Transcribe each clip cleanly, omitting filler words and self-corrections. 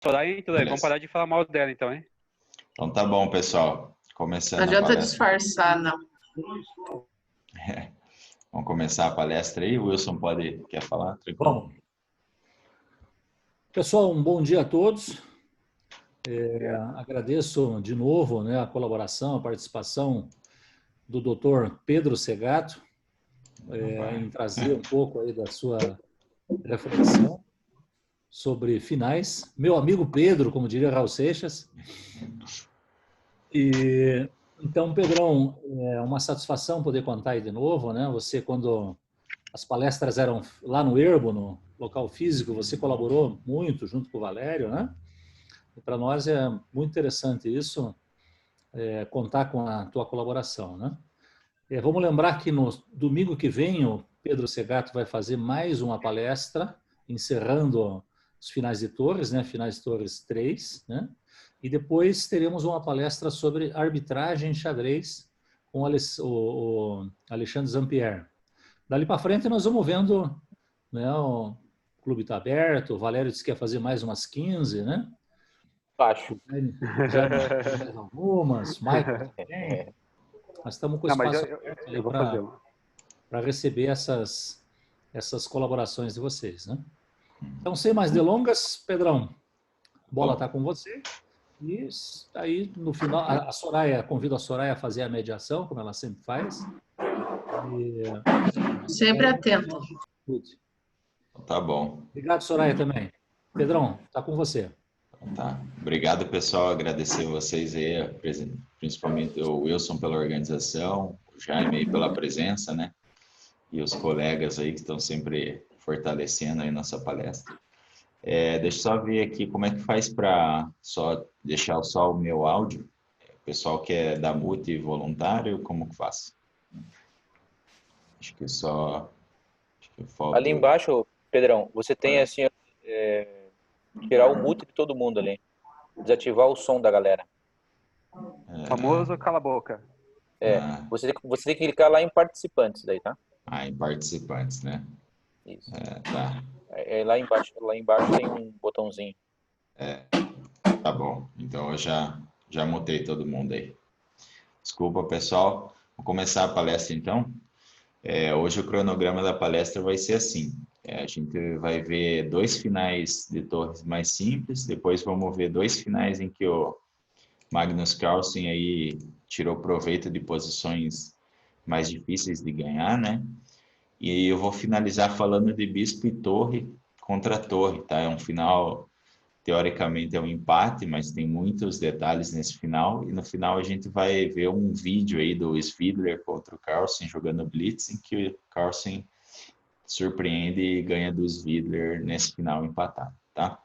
Soraya, então, Beleza. vamos parar de falar mal dela, então, hein? Então tá bom, pessoal. Começando Não a adianta palestra. disfarçar, não. Vamos começar a palestra aí. O Wilson quer falar? Tranquilo. Vamos. Pessoal, um bom dia a todos. Agradeço de novo, né, a colaboração, a participação do Dr. Pedro Segato em trazer um pouco aí da sua reflexão sobre finais. Meu amigo Pedro, como diria Raul Seixas. Então, Pedrão, é uma satisfação poder contar aí de novo, né? Você, quando as palestras eram lá no Erbo, no local físico, você colaborou muito junto com o Valério, né? E para nós é muito interessante isso, contar com a tua colaboração, né? Vamos lembrar que no domingo que vem o Pedro Segato vai fazer mais uma palestra, encerrando os Finais de Torres, né? Finais de Torres 3, né? E depois teremos uma palestra sobre arbitragem em xadrez com o Alexandre Zampier. Dali para frente nós vamos vendo, né? O clube está aberto, o Valério disse que ia fazer mais umas 15, né? Acho. Já mais algumas, Michael também. Nós estamos com espaço eu vou fazer uma. para receber essas colaborações de vocês, né? Então, sem mais delongas, Pedrão, a bola está com você. E aí, no final, a Soraya, convido a Soraya a fazer a mediação, como ela sempre faz. Sempre atento. Tá bom. Obrigado, Soraya, também. Pedrão, está com você. Tá. Obrigado, pessoal. Agradecer a vocês aí, principalmente o Wilson pela organização, o Jaime aí pela presença, né? E os colegas aí que estão sempre fortalecendo aí nossa palestra. Deixa eu só ver aqui como é que faz para só deixar só o meu áudio. O pessoal quer dar mute voluntário, como que faz? Acho que só... falta... Ali embaixo, Pedrão, você tem assim, tirar o mute de todo mundo ali. Desativar o som da galera. Famoso cala a boca. Você tem que clicar lá em participantes daí, tá? Em participantes, né? Isso. Tá. Lá embaixo tem um botãozinho. Tá bom. Então eu já mutei todo mundo aí. Desculpa, pessoal. Vou começar a palestra então. Hoje o cronograma da palestra vai ser assim. A gente vai ver 2 finais de torres mais simples, depois vamos ver 2 finais em que o Magnus Carlsen aí tirou proveito de posições mais difíceis de ganhar, né? E eu vou finalizar falando de bispo e torre contra torre, tá? É um final, teoricamente é um empate, mas tem muitos detalhes nesse final. E no final a gente vai ver um vídeo aí do Svidler contra o Carlsen jogando Blitz, em que o Carlsen surpreende e ganha do Svidler nesse final empatado, tá?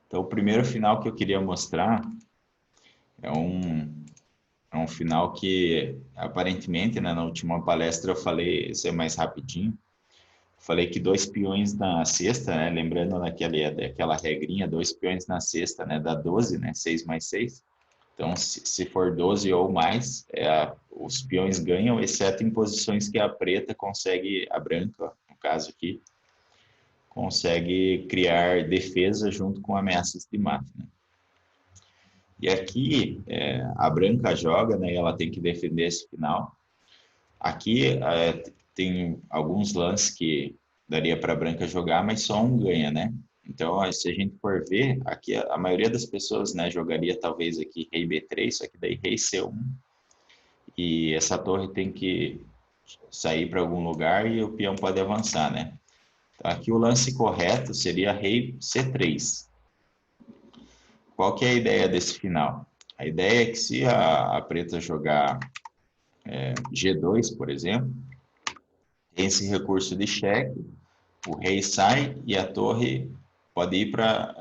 Então o primeiro final que eu queria mostrar é um final que, aparentemente, né, na última palestra eu falei, isso é mais rapidinho, falei que 2 peões na cesta, né, lembrando daquela regrinha, 2 peões na cesta, né, dá 12, né, 6 mais 6. Então, se for 12 ou mais, os peões ganham, exceto em posições que a preta consegue, a branca, no caso aqui, consegue criar defesa junto com ameaças de mate, né? E aqui, a branca joga, né, e ela tem que defender esse final. Aqui tem alguns lances que daria para a branca jogar, mas só um ganha, né? Então, se a gente for ver, aqui a maioria das pessoas, né, jogaria talvez aqui rei B3, só que daí rei C1. E essa torre tem que sair para algum lugar e o peão pode avançar, né? Então, aqui o lance correto seria rei C3. Qual que é a ideia desse final? A ideia é que se a preta jogar G2, por exemplo, tem esse recurso de cheque, o rei sai e a torre pode ir para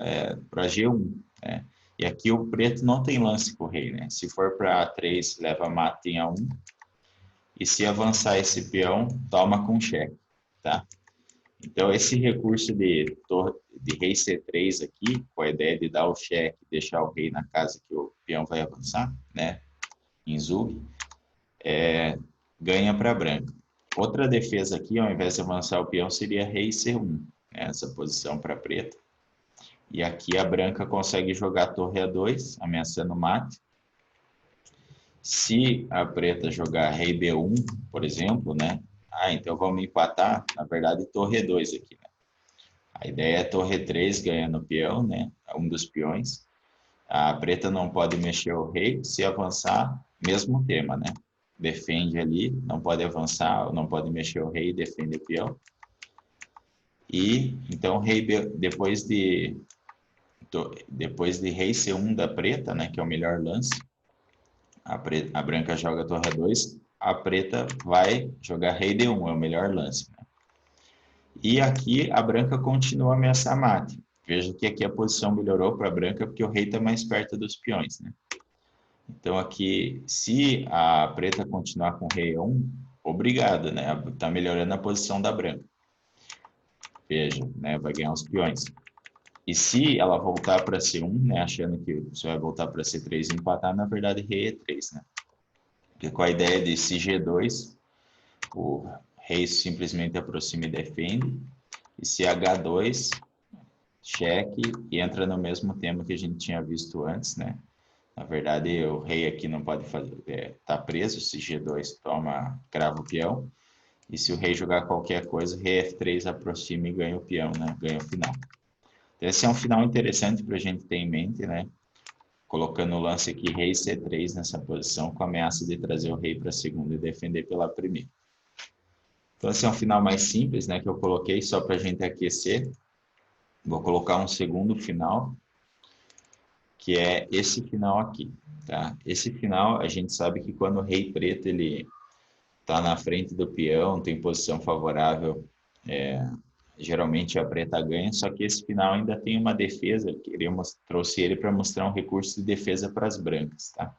G1, né? E aqui o preto não tem lance com o rei, né? Se for para A3, leva mate em A1, e se avançar esse peão, toma com cheque, tá? Então, esse recurso de rei C3 aqui, com a ideia de dar o cheque, deixar o rei na casa que o peão vai avançar, né, em Zug, ganha para branca. Outra defesa aqui, ao invés de avançar o peão, seria rei C1, né, essa posição para preta. E aqui a branca consegue jogar a torre A2, ameaçando o mate. Se a preta jogar rei B1, por exemplo, né? Então vamos empatar, na verdade, torre E2 aqui, né? A ideia é torre E3 ganhando o peão, né? Um dos peões. A preta não pode mexer o rei, se avançar, mesmo tema, né? Defende ali, não pode avançar, não pode mexer o rei, defende o peão. E então depois de rei C1 da preta, né, que é o melhor lance, a branca joga torre A2, a preta vai jogar rei D1, é o melhor lance, né? E aqui a branca continua a ameaçar mate. Veja que aqui a posição melhorou para a branca porque o rei está mais perto dos peões, né? Então aqui, se a preta continuar com rei E1, obrigado, né? Está melhorando a posição da branca. Veja, né? Vai ganhar os peões. E se ela voltar para C1, né? Achando que você vai voltar para C3 e empatar, na verdade rei E3, né? Porque com a ideia de se G2, o rei simplesmente aproxima e defende. E se H2, cheque e entra no mesmo tema que a gente tinha visto antes, né? Na verdade, o rei aqui não pode fazer, tá preso, se G2 toma, crava o peão, e se o rei jogar qualquer coisa, rei F3 aproxima e ganha o peão, né? Ganha o final. Então, esse é um final interessante para a gente ter em mente, né? Colocando o lance aqui, rei C3 nessa posição, com a ameaça de trazer o rei para a segunda e defender pela primeira. Então, esse é um final mais simples, né? Que eu coloquei só para a gente aquecer. Vou colocar um segundo final, que é esse final aqui, tá? Esse final, a gente sabe que quando o rei preto, ele tá na frente do peão, tem posição favorável, geralmente a preta ganha, só que esse final ainda tem uma defesa, trouxe ele para mostrar um recurso de defesa para as brancas, tá?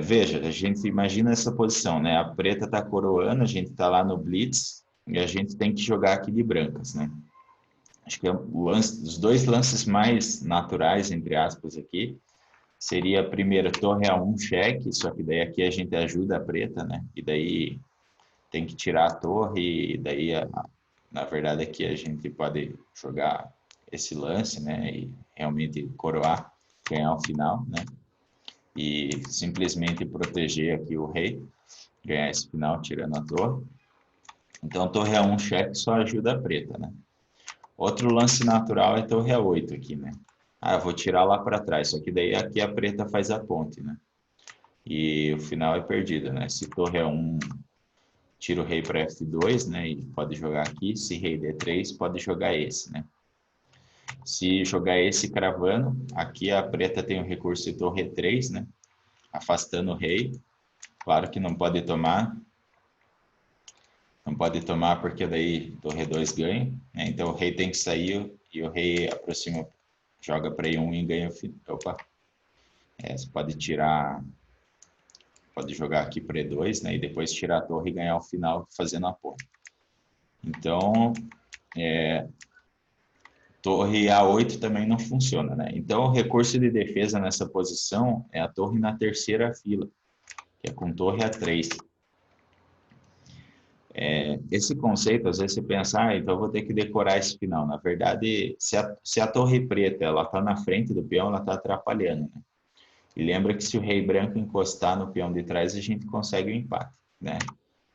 Veja, a gente imagina essa posição, né? A preta tá coroando, a gente tá lá no blitz, e a gente tem que jogar aqui de brancas, né? Acho que os dois lances mais naturais, entre aspas, aqui, seria primeiro torre A1 cheque, só que daí aqui a gente ajuda a preta, né? E daí tem que tirar a torre, e daí, na verdade, aqui a gente pode jogar esse lance, né? E realmente coroar, ganhar o final, né? E simplesmente proteger aqui o rei, ganhar esse final tirando a torre. Então, torre A1 cheque só ajuda a preta, né? Outro lance natural é torre A8 aqui, né? Eu vou tirar lá para trás, só que daí aqui a preta faz a ponte, né? E o final é perdido, né? Se torre A1 tira o rei para F2, né? E pode jogar aqui. Se rei D3, pode jogar esse, né? Se jogar esse cravando, aqui a preta tem o recurso de torre E3, né? Afastando o rei. Claro que não pode tomar. Não pode tomar porque daí torre 2 ganha, né? Então o rei tem que sair e o rei aproxima, joga para E1 e ganha o final. Opa! Você pode tirar, pode jogar aqui para E2, né? E depois tirar a torre e ganhar o final fazendo a ponte. Então, torre A8 também não funciona, né? Então o recurso de defesa nessa posição é a torre na terceira fila, que é com torre A3. Esse conceito, às vezes você pensa, então eu vou ter que decorar esse final. Na verdade, se a torre preta ela está na frente do peão, ela está atrapalhando, né? E lembra que se o rei branco encostar no peão de trás, a gente consegue o empate, né?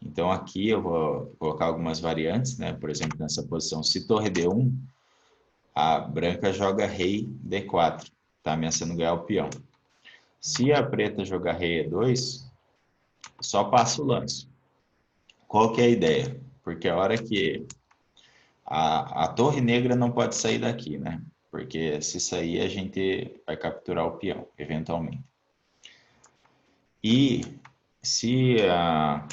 Então aqui eu vou colocar algumas variantes, né? Por exemplo, nessa posição, se torre D1, a branca joga rei D4, tá ameaçando ganhar o peão. Se a preta jogar rei E2, só passa o lance. Qual que é a ideia? Porque a hora que a torre negra não pode sair daqui, né? Porque se sair, a gente vai capturar o peão, eventualmente. E se a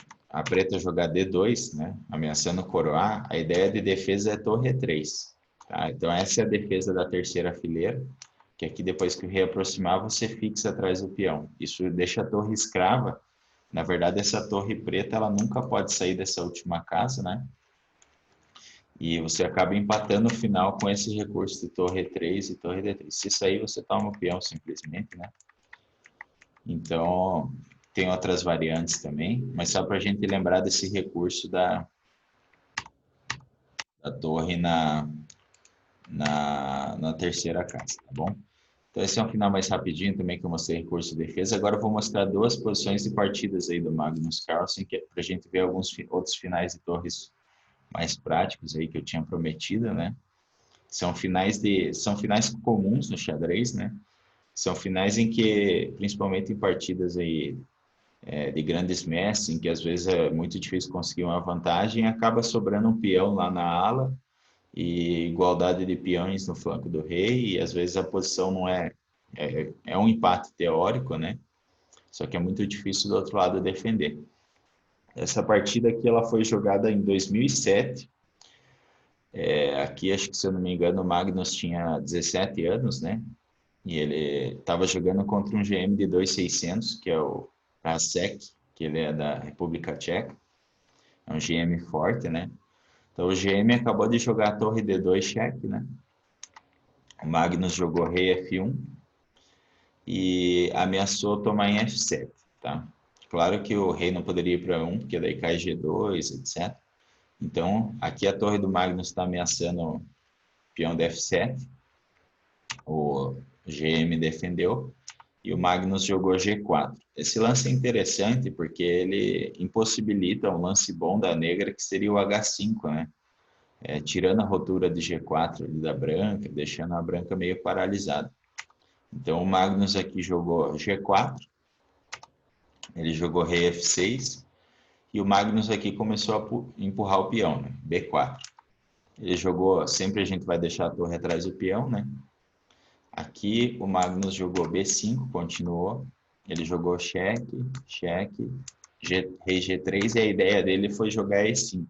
preta jogar D2, né? Ameaçando coroar, a ideia de defesa é torre E3. Tá? Então, essa é a defesa da terceira fileira, que aqui, depois que o rei aproximar, você fixa atrás do peão. Isso deixa a torre escrava. Na verdade, essa torre preta, ela nunca pode sair dessa última casa, né? E você acaba empatando o final com esse recurso de torre E3 e torre D3. Se sair, você toma o peão simplesmente, né? Então, tem outras variantes também, mas só para a gente lembrar desse recurso da torre na terceira casa, tá bom? Então esse é um final mais rapidinho também que eu mostrei em curso de defesa. Agora eu vou mostrar duas posições de partidas aí do Magnus Carlsen, que é para a gente ver alguns outros finais de torres mais práticos aí que eu tinha prometido, né? São finais comuns no xadrez, né? São finais em que, principalmente em partidas aí de grandes mestres, em que às vezes é muito difícil conseguir uma vantagem, acaba sobrando um peão lá na ala e igualdade de peões no flanco do rei, e às vezes a posição não é um empate teórico, né? Só que é muito difícil do outro lado defender. Essa partida aqui ela foi jogada em 2007. Aqui, acho que se eu não me engano, o Magnus tinha 17 anos, né? E ele estava jogando contra um GM de 2600, que é o Rasek, que ele é da República Tcheca. É um GM forte, né? Então, o GM acabou de jogar a torre D2 cheque, né? O Magnus jogou rei F1 e ameaçou tomar em F7, tá? Claro que o rei não poderia ir para 1, porque daí cai G2, etc. Então, aqui a torre do Magnus está ameaçando o peão de F7. O GM defendeu e o Magnus jogou G4. Esse lance é interessante porque ele impossibilita um lance bom da negra, que seria o H5, né? Tirando a rotura de G4 ali da branca, deixando a branca meio paralisada. Então o Magnus aqui jogou G4, ele jogou rei F6, e o Magnus aqui começou a empurrar o peão, né? B4. Ele jogou, sempre a gente vai deixar a torre atrás do peão, né? Aqui o Magnus jogou B5, continuou. Ele jogou cheque, cheque, rei G3, e a ideia dele foi jogar E5.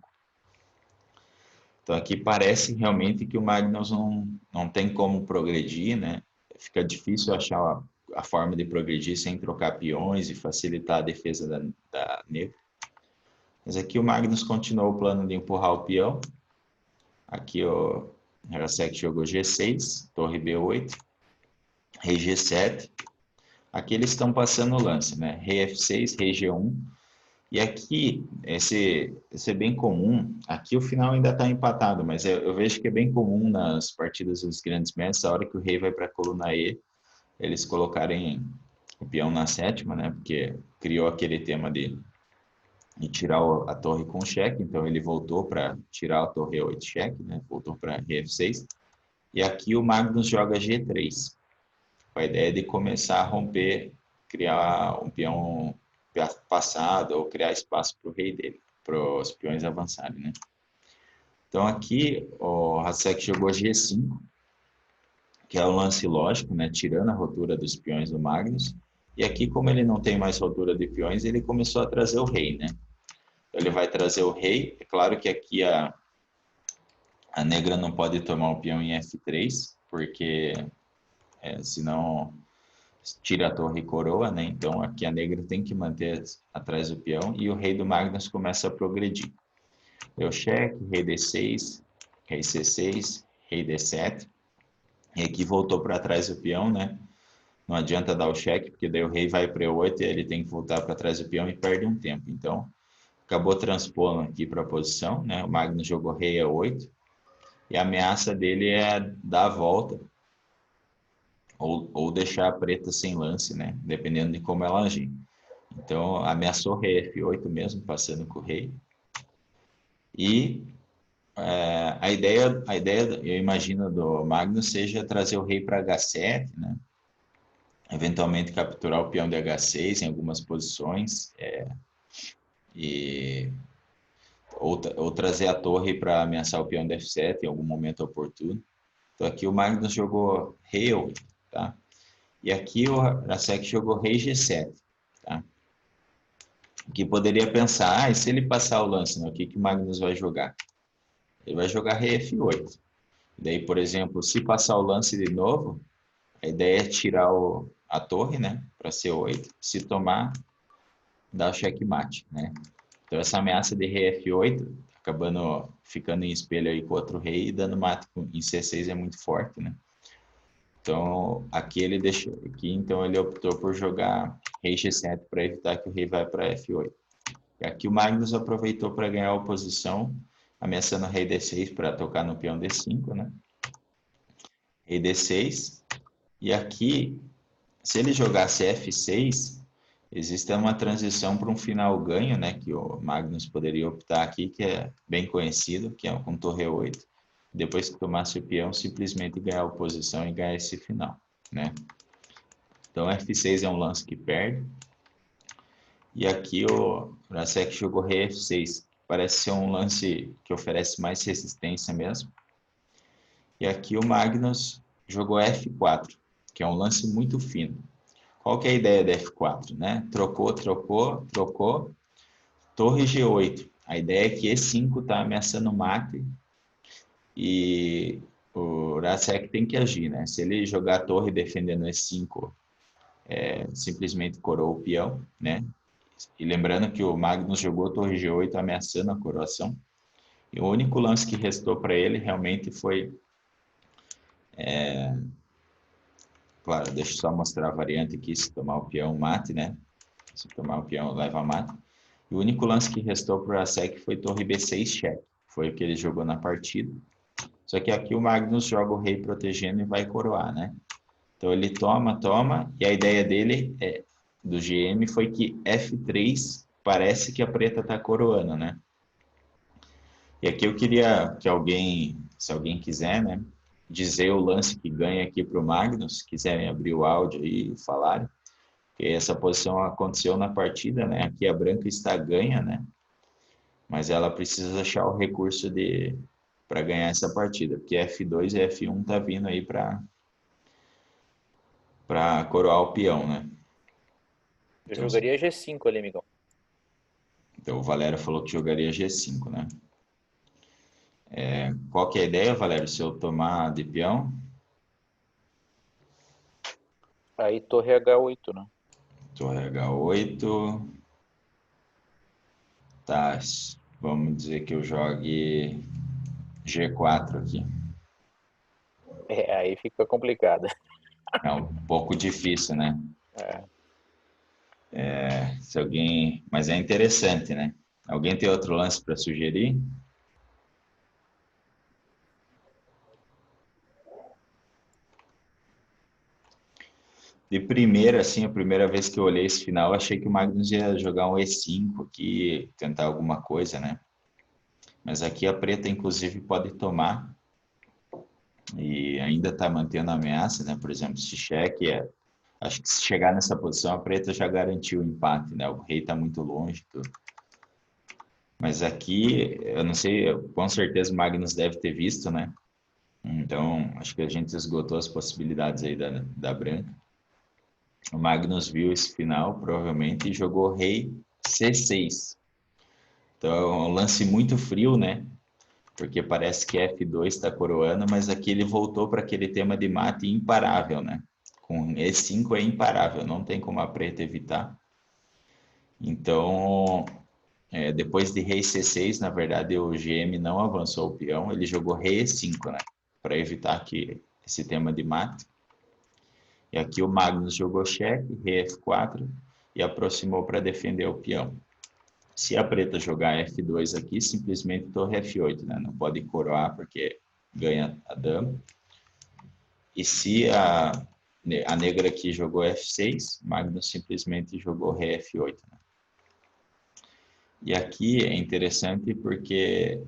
Então aqui parece realmente que o Magnus não tem como progredir, né? Fica difícil achar a forma de progredir sem trocar peões e facilitar a defesa da negra. Mas aqui o Magnus continuou o plano de empurrar o peão. Aqui o Harasek jogou G6, torre B8, rei G7. Aqui eles estão passando o lance, né? Rei F6, rei G1. E aqui, esse é bem comum. Aqui o final ainda está empatado, mas eu vejo que é bem comum nas partidas dos grandes mestres, a hora que o rei vai para a coluna E, eles colocarem o peão na sétima, né? Porque criou aquele tema de tirar a torre com cheque, então ele voltou para tirar a torre E8 cheque, né? Voltou para rei F6. E aqui o Magnus joga G3, com a ideia de começar a romper, criar um peão passado ou criar espaço para o rei dele, para os peões avançarem, né? Então aqui o Rasek jogou G5, que é o lance lógico, né? Tirando a rotura dos peões do Magnus. E aqui, como ele não tem mais rotura de peões, ele começou a trazer o rei, né? Então, ele vai trazer o rei. É claro que aqui a negra não pode tomar o peão em F3, porque senão tira a torre e coroa, né? Então aqui a negra tem que manter atrás do peão e o rei do Magnus começa a progredir. Deu cheque, rei D6, rei C6, rei D7. E aqui voltou para trás do peão, né? Não adianta dar o cheque, porque daí o rei vai para E8 e ele tem que voltar para trás do peão e perde um tempo. Então acabou transpondo aqui para a posição, né? O Magnus jogou rei E8 e a ameaça dele é dar a volta ou deixar a preta sem lance, né? Dependendo de como ela agir. Então, ameaçou o rei F8 mesmo, passando com o rei. E a ideia, eu imagino, do Magnus seja trazer o rei para H7, né? Eventualmente capturar o peão de H6 em algumas posições. Ou trazer a torre para ameaçar o peão de F7 em algum momento oportuno. Então, aqui o Magnus jogou rei E8. Tá? E aqui o Rasek jogou rei G7, tá? Que poderia pensar, e se ele passar o lance, né, o que o Magnus vai jogar? Ele vai jogar rei F8. Daí, por exemplo, se passar o lance de novo, a ideia é tirar a torre, né, para C8. Se tomar, dá o checkmate, né? Então essa ameaça de rei F8, acabando ficando em espelho aí com outro rei e dando mate em C6 é muito forte, né? Então, aqui ele optou por jogar rei G7 para evitar que o rei vá para F8. E aqui o Magnus aproveitou para ganhar a oposição, ameaçando o rei D6 para tocar no peão D5, né? rei D6. E aqui, se ele jogasse F6, existe uma transição para um final ganho, né? Que o Magnus poderia optar aqui, que é bem conhecido, que é com torre 8. Depois que tomasse o peão, simplesmente ganhar a oposição e ganhar esse final, né? Então, F6 é um lance que perde. E aqui o Jurasek jogou rei F6. Parece ser um lance que oferece mais resistência mesmo. E aqui o Magnus jogou F4, que é um lance muito fino. Qual que é a ideia da F4, né? Trocou, trocou, trocou. Torre G8. A ideia é que E5 está ameaçando o mate. E o Jurasek tem que agir, né? Se ele jogar a torre defendendo E5, simplesmente coroa o peão, né? E lembrando que o Magnus jogou torre G8 ameaçando a coroação. E o único lance que restou para ele realmente foi... Claro, deixa eu só mostrar a variante aqui, se tomar o peão mate, né? Se tomar o peão leva mate. E o único lance que restou para o Jurasek foi torre B6 cheque. Foi o que ele jogou na partida. Só que aqui o Magnus joga o rei protegendo e vai coroar, né? Então ele toma, toma, e a ideia dele, do GM, foi que F3 parece que a preta está coroando, né? E aqui eu queria que alguém, se alguém quiser, né, dizer o lance que ganha aqui para o Magnus, quiserem abrir o áudio aí e falarem, porque essa posição aconteceu na partida, né? Aqui a branca está ganha, né? Mas ela precisa achar o recurso para ganhar essa partida, porque F2 e F1 tá vindo aí para coroar o peão, né? Eu jogaria G5 ali, amigão. Então o Valério falou que jogaria G5, né? Qual que é a ideia, Valério? Se eu tomar de peão? Aí torre H8, né? Torre H8. Tá, vamos dizer que eu jogue G4 aqui. Aí fica complicado. É um pouco difícil, né? Se alguém... Mas é interessante, né? Alguém tem outro lance para sugerir? De primeira, assim, a primeira vez que eu olhei esse final, eu achei que o Magnus ia jogar um E5 aqui, tentar alguma coisa, né? Mas aqui a preta, inclusive, pode tomar e ainda está mantendo a ameaça, né? Por exemplo, se cheque, acho que se chegar nessa posição, a preta já garantiu o empate, né? O rei está muito longe, tudo. Mas aqui, eu não sei, com certeza o Magnus deve ter visto, né? Então, acho que a gente esgotou as possibilidades aí da branca. O Magnus viu esse final, provavelmente, e jogou rei C6. Então, é um lance muito frio, né? Porque parece que F2 está coroando, mas aqui ele voltou para aquele tema de mate imparável, né? Com E5 é imparável, não tem como a preta evitar. Então, depois de rei C6, na verdade, o GM não avançou o peão, ele jogou rei E5, né? Para evitar que esse tema de mate. E aqui o Magnus jogou cheque, rei F4 e aproximou para defender o peão. Se a preta jogar F2 aqui, simplesmente torre F8, né? Não pode coroar porque ganha a dama. E se a negra aqui jogou F6, Magnus simplesmente jogou rei F8, né? E aqui é interessante porque...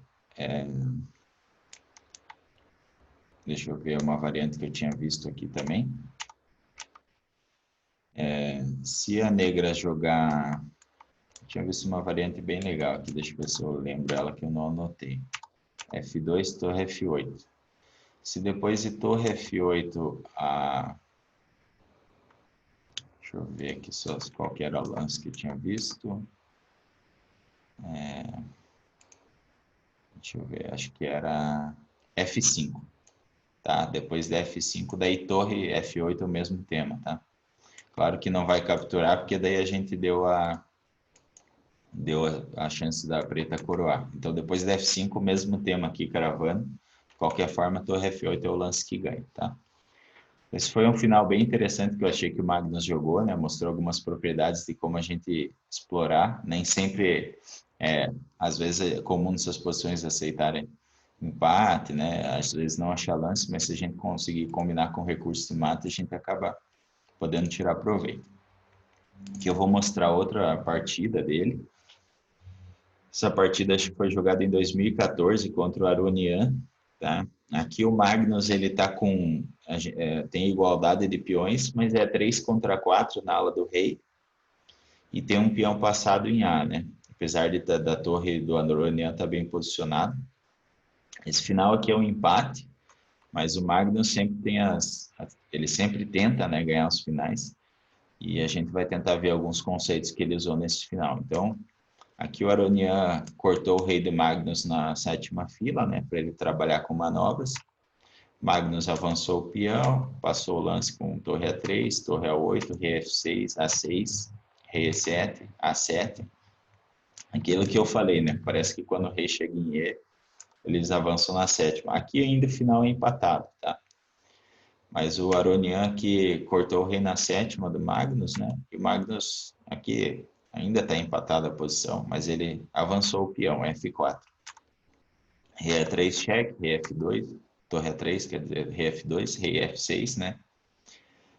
deixa eu ver uma variante que eu tinha visto aqui também. Se a negra jogar... Eu tinha visto uma variante bem legal aqui, deixa eu ver se eu lembro ela que eu não anotei. F2, torre F8. Se depois de torre F8, deixa eu ver aqui só qual que era o lance que eu tinha visto. Deixa eu ver, acho que era F5. Tá? Depois da F5, daí torre F8 o mesmo tema, tá? Claro que não vai capturar, porque daí a gente deu a chance da preta coroar. Então, depois da F5, o mesmo tema aqui, caravana. De qualquer forma, torre F8 é o lance que ganha, tá? Esse foi um final bem interessante que eu achei que o Magnus jogou, né? Mostrou algumas propriedades de como a gente explorar. Nem sempre, às vezes, é comum nessas posições aceitarem empate, né? Às vezes não achar lance, mas se a gente conseguir combinar com recurso de mata, a gente acaba podendo tirar proveito. Aqui eu vou mostrar outra partida dele. Essa partida acho que foi jogada em 2014 contra o Aronian, tá? Aqui o Magnus, ele tá com... tem igualdade de peões, mas é 3 contra 4 na ala do rei. E tem um peão passado em A, né? Apesar da torre do Aronian estar bem posicionado. Esse final aqui é um empate, mas o Magnus sempre tem ele sempre tenta, né, ganhar os finais. E a gente vai tentar ver alguns conceitos que ele usou nesse final. Então, aqui o Aronian cortou o rei de Magnus na 7ª fila, né, para ele trabalhar com manobras. Magnus avançou o peão, passou o lance com torre A3, torre A8, rei F6, A6, rei E7, A7. Aquilo que eu falei, né, parece que quando o rei chega em E, eles avançam na 7ª. Aqui ainda o final é empatado, tá? Mas o Aronian aqui cortou o rei na 7ª do Magnus, né? E o Magnus aqui ainda está empatada a posição, mas ele avançou o peão, F4. Rei E3, cheque, rei F2, torre A3, quer dizer, rei F2, rei F6, né?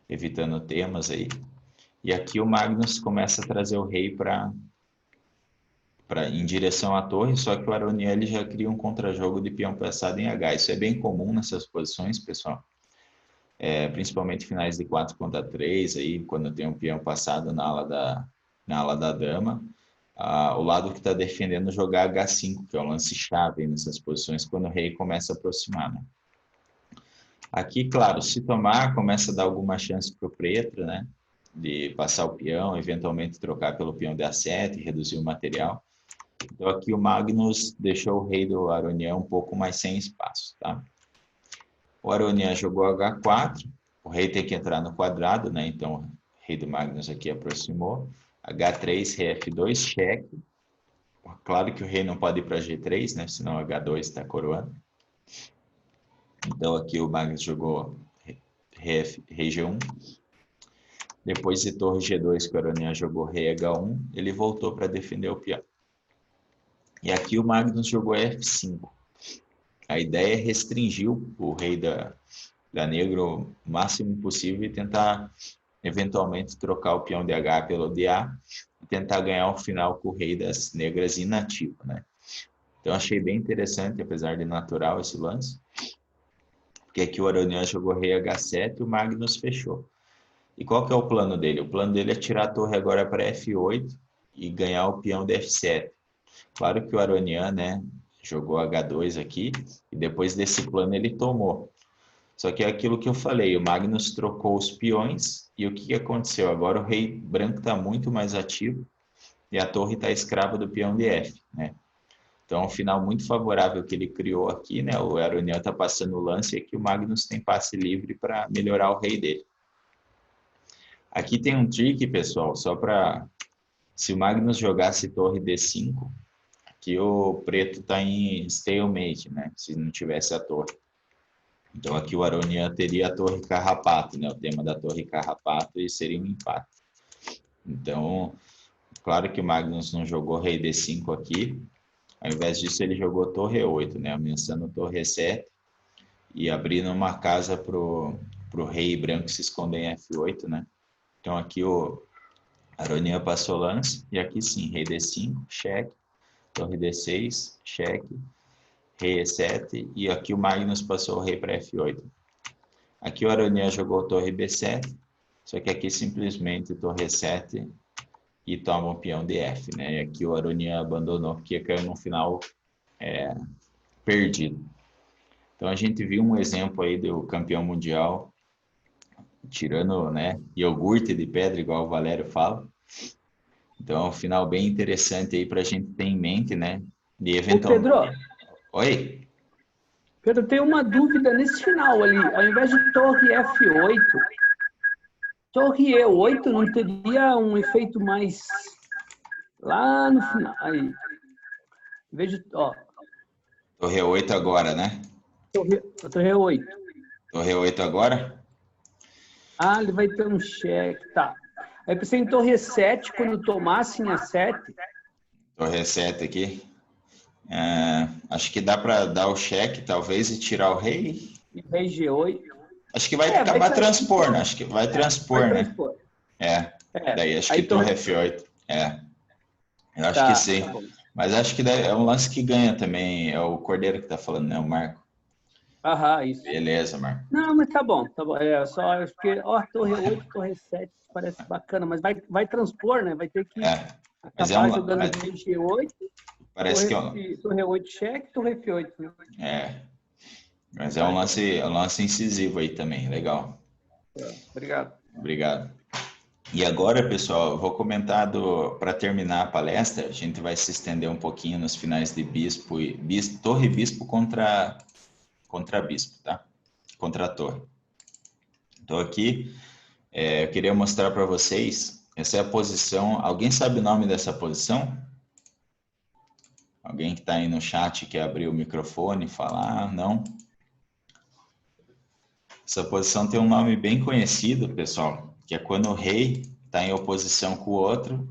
Evitando temas aí. E aqui o Magnus começa a trazer o rei em direção à torre, só que o Aronian ele já cria um contrajogo de peão passado em H. Isso é bem comum nessas posições, pessoal. Principalmente finais de 4 contra 3, aí, quando tem um peão passado na ala da dama. O lado que está defendendo jogar H5, que é um lance-chave nessas posições, quando o rei começa a aproximar, né? Aqui, claro, se tomar, começa a dar alguma chance para o preto, né? De passar o peão, eventualmente trocar pelo peão de A7, reduzir o material. Então aqui o Magnus deixou o rei do Aronian um pouco mais sem espaço, tá? O Aronian jogou H4, o rei tem que entrar no quadrado, né? Então o rei do Magnus aqui aproximou. H3, rei F2, cheque. Claro que o rei não pode ir para G3, né? Senão H2 está coroando. Então aqui o Magnus jogou rei G1. Depois de torre G2 que o Aronian jogou rei H1, ele voltou para defender o peão. E aqui o Magnus jogou F5. A ideia é restringir o rei da negra o máximo possível e tentar, eventualmente, trocar o peão de H pelo de A e tentar ganhar o final com o rei das negras inativo, né? Então, achei bem interessante, apesar de natural, esse lance. Porque aqui o Aronian jogou rei H7 e o Magnus fechou. E qual que é o plano dele? O plano dele é tirar a torre agora para F8 e ganhar o peão de F7. Claro que o Aronian, né, jogou H2 aqui e depois desse plano ele tomou. Só que é aquilo que eu falei, o Magnus trocou os peões e o que aconteceu? Agora o rei branco está muito mais ativo e a torre está escrava do peão de F, né? Então, um final muito favorável que ele criou aqui, né? O Aronian está passando o lance e aqui o Magnus tem passe livre para melhorar o rei dele. Aqui tem um trick, pessoal, só para... Se o Magnus jogasse torre D5, aqui o preto está em stalemate, né? Se não tivesse a torre. Então aqui o Aronian teria a torre carrapato, né? O tema da torre carrapato e seria um empate. Então, claro que o Magnus não jogou rei D5 aqui. Ao invés disso ele jogou torre 8, né? Ameaçando torre 7 e abrindo uma casa pro rei branco se esconder em F8, né? Então aqui o Aronian passou lance, e aqui sim, rei D5, cheque, torre D6, cheque, rei E7, e aqui o Magnus passou o rei para F8. Aqui o Aronian jogou torre B7, só que aqui simplesmente torre E7 e toma o peão de F, né? E aqui o Aronian abandonou, porque caiu no final perdido. Então a gente viu um exemplo aí do campeão mundial tirando, né, iogurte de pedra, igual o Valério fala. Então, é um final bem interessante aí para a gente ter em mente, né, de eventualmente... Ô, Pedro, Oi? Pedro, tem uma dúvida nesse final ali. Ao invés de torre F8, torre E8 não teria um efeito mais lá no final? Aí, em vez de... Ó, Torre 8 agora, né? torre E8. Torre 8 agora? Ah, ele vai ter um cheque, tá. Aí pensei em torre E7, quando tomassem a 7. Torre 7 aqui. Acho que dá para dar o cheque, talvez, e tirar o rei. E rei G8. Acho que vai É, acabar vai transpor, né? Acho que vai transpor, vai né? transpor. Daí acho Aí que torre F8. Eu acho que sim. Tá bom. Mas acho que é um lance que ganha também. É o Cordeiro que tá falando, né? O Marco. Aham, isso. Beleza, Marco. Não, mas tá bom, tá bom. Só acho que, torre 8, torre 7 parece bacana, mas vai transpor, né? Vai ter que Mas acabar jogando rei G8, parece torre 8 cheque, torre F8, né? Mas é um lance incisivo aí também, legal. Obrigado. Obrigado. E agora, pessoal, eu vou comentar para terminar a palestra, a gente vai se estender um pouquinho nos finais de bispo e torre bispo contra bispo, tá? Contra a torre. Então aqui, eu queria mostrar para vocês, essa é a posição, alguém sabe o nome dessa posição? Alguém que está aí no chat quer abrir o microfone e falar? Não? Essa posição tem um nome bem conhecido, pessoal, que é quando o rei está em oposição com o outro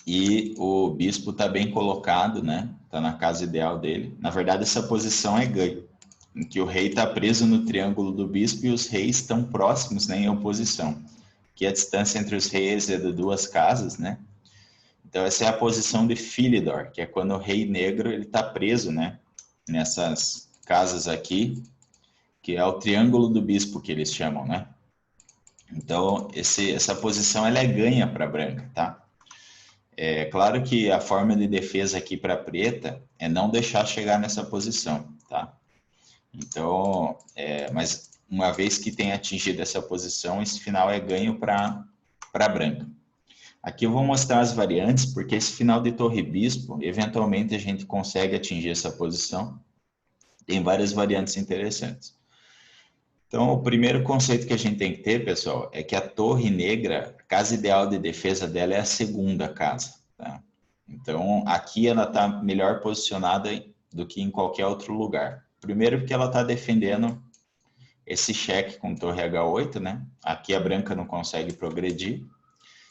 e o bispo está bem colocado, né? Está na casa ideal dele. Na verdade, essa posição é ganho, em que o rei está preso no triângulo do bispo e os reis estão próximos, né, em oposição. Que a distância entre os reis é de 2 casas, né? Então, essa é a posição de Philidor, que é quando o rei negro está preso, né? Nessas casas aqui, que é o triângulo do bispo que eles chamam, né? Então, essa posição ela é ganha para branca, tá? É claro que a forma de defesa aqui para preta é não deixar chegar nessa posição, tá? Então, mas uma vez que tem atingido essa posição, esse final é ganho para branca. Aqui eu vou mostrar as variantes, porque esse final de torre bispo, eventualmente a gente consegue atingir essa posição. Tem várias variantes interessantes. Então, o primeiro conceito que a gente tem que ter, pessoal, é que a torre negra, a casa ideal de defesa dela é a segunda casa, tá? Então, aqui ela está melhor posicionada do que em qualquer outro lugar. Primeiro porque ela está defendendo esse cheque com torre H8, né? Aqui a branca não consegue progredir.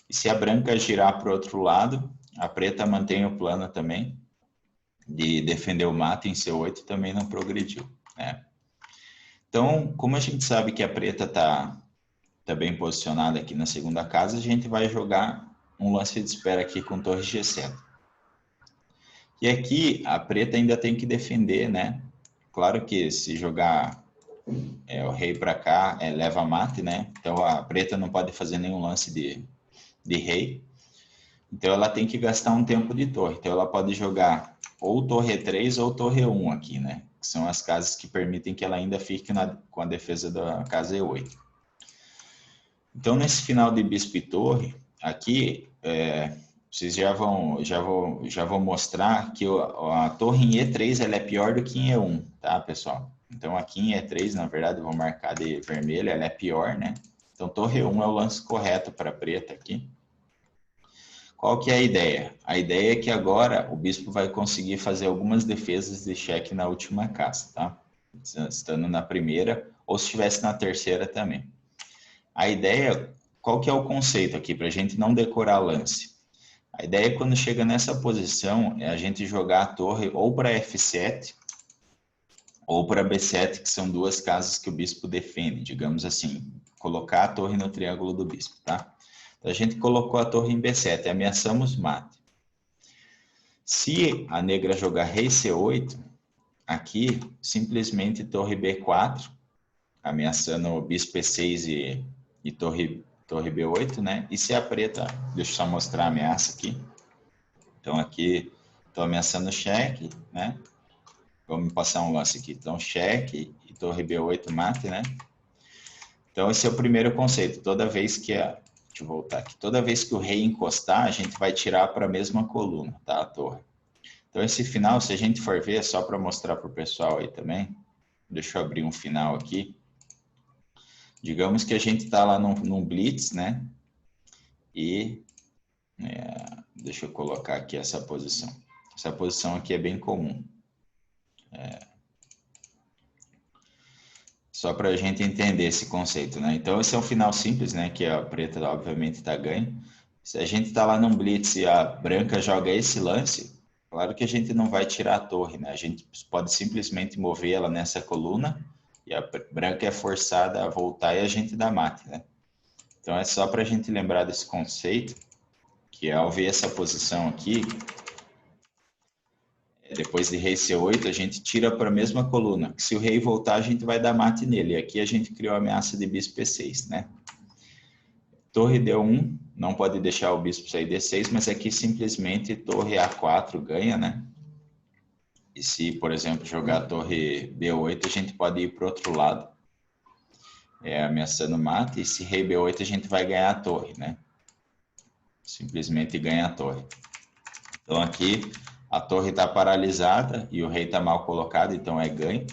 E se a branca girar para o outro lado, a preta mantém o plano também de defender o mato em C8 também não progrediu, né? Então, como a gente sabe que a preta tá bem posicionada aqui na segunda casa, a gente vai jogar um lance de espera aqui com torre G7. E aqui a preta ainda tem que defender, né? Claro que se jogar o rei para cá, leva mate, né? Então a preta não pode fazer nenhum lance de rei. Então ela tem que gastar um tempo de torre. Então ela pode jogar ou torre 3 ou torre 1 aqui, né? Que são as casas que permitem que ela ainda fique com a defesa da casa E8. Então, nesse final de bispo e torre, aqui, vocês já vão mostrar que a torre em E3 ela é pior do que em E1, tá, pessoal? Então, aqui em E3, na verdade, eu vou marcar de vermelho, ela é pior, né? Então, torre 1 é o lance correto para preta aqui. Qual que é a ideia? A ideia é que agora o bispo vai conseguir fazer algumas defesas de cheque na última casa, tá? Estando na primeira, ou se estivesse na terceira também. A ideia, qual que é o conceito aqui, para a gente não decorar lance? A ideia é quando chega nessa posição, é a gente jogar a torre ou para F7, ou para B7, que são 2 casas que o bispo defende, digamos assim. Colocar a torre no triângulo do bispo, tá? Então, a gente colocou a torre em B7, ameaçamos mate. Se a negra jogar rei C8, aqui, simplesmente torre B4, ameaçando o bispo E6 e torre B8, né? E se a preta, deixa eu só mostrar a ameaça aqui. Então, aqui, estou ameaçando cheque, né? Vamos passar um lance aqui. Então, cheque e torre B8 mate, né? Então, esse é o primeiro conceito. Toda vez que deixa eu voltar aqui. Toda vez que o rei encostar, a gente vai tirar para a mesma coluna, tá? A torre. Então, esse final, se a gente for ver, só para mostrar para o pessoal aí também, deixa eu abrir um final aqui. Digamos que a gente está lá num blitz, né? E deixa eu colocar aqui essa posição. Essa posição aqui é bem comum. Só para a gente entender esse conceito, né? Então, esse é um final simples, né? Que a preta, obviamente, está ganho. Se a gente está lá num blitz e a branca joga esse lance, Claro que a gente não vai tirar a torre, né? A gente pode simplesmente mover ela nessa coluna e a branca é forçada a voltar e a gente dá mate, né? Então é só para a gente lembrar desse conceito, que ao ver essa posição aqui, depois de rei C8, a gente tira para a mesma coluna. Se o rei voltar, a gente vai dar mate nele. E aqui a gente criou a ameaça de bispo E6, né? Torre D1, não pode deixar o bispo sair D6, mas aqui simplesmente torre A4 ganha, né? E se, por exemplo, jogar a torre B8, a gente pode ir para o outro lado, ameaçando mate. E se rei B8, a gente vai ganhar a torre, né? Simplesmente ganha a torre. Então aqui a torre está paralisada e o rei está mal colocado, então é ganho.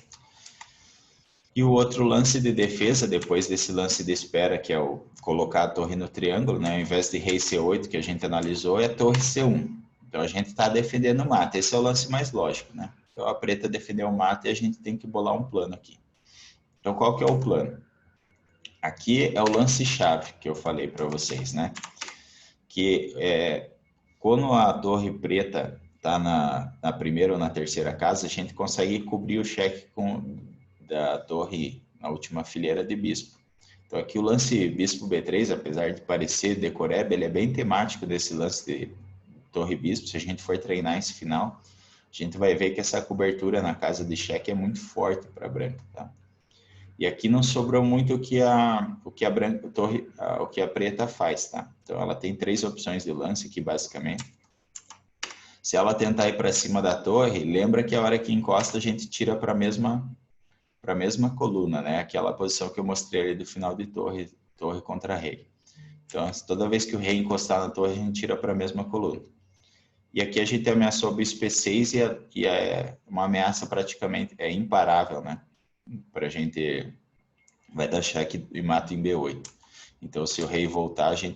E o outro lance de defesa, depois desse lance de espera, que é o colocar a torre no triângulo, né? Ao invés de rei C8, que a gente analisou, é torre C1. Então a gente está defendendo o mate. Esse é o lance mais lógico, né? Então a preta defendeu o mate e a gente tem que bolar um plano aqui. Então qual que é o plano? Aqui é o lance-chave que eu falei para vocês, né? Que quando a torre preta está na primeira ou na terceira casa, a gente consegue cobrir o cheque da torre na última fileira de bispo. Então aqui o lance bispo B3, apesar de parecer decoreba, ele é bem temático desse lance de torre bispo. Se a gente for treinar esse final, a gente vai ver que essa cobertura na casa de cheque é muito forte para branca, tá? E aqui não sobrou muito o que a preta faz, tá? Então ela tem 3 opções de lance aqui, basicamente. Se ela tentar ir para cima da torre, lembra que a hora que encosta a gente tira para a mesma coluna, né? Aquela posição que eu mostrei ali do final de torre contra rei. Então, toda vez que o rei encostar na torre, a gente tira para a mesma coluna. E aqui a gente ameaçou o bispo E6 e é uma ameaça praticamente imparável, né? Para a gente vai dar cheque e mata em B8. Então, se o rei voltar, se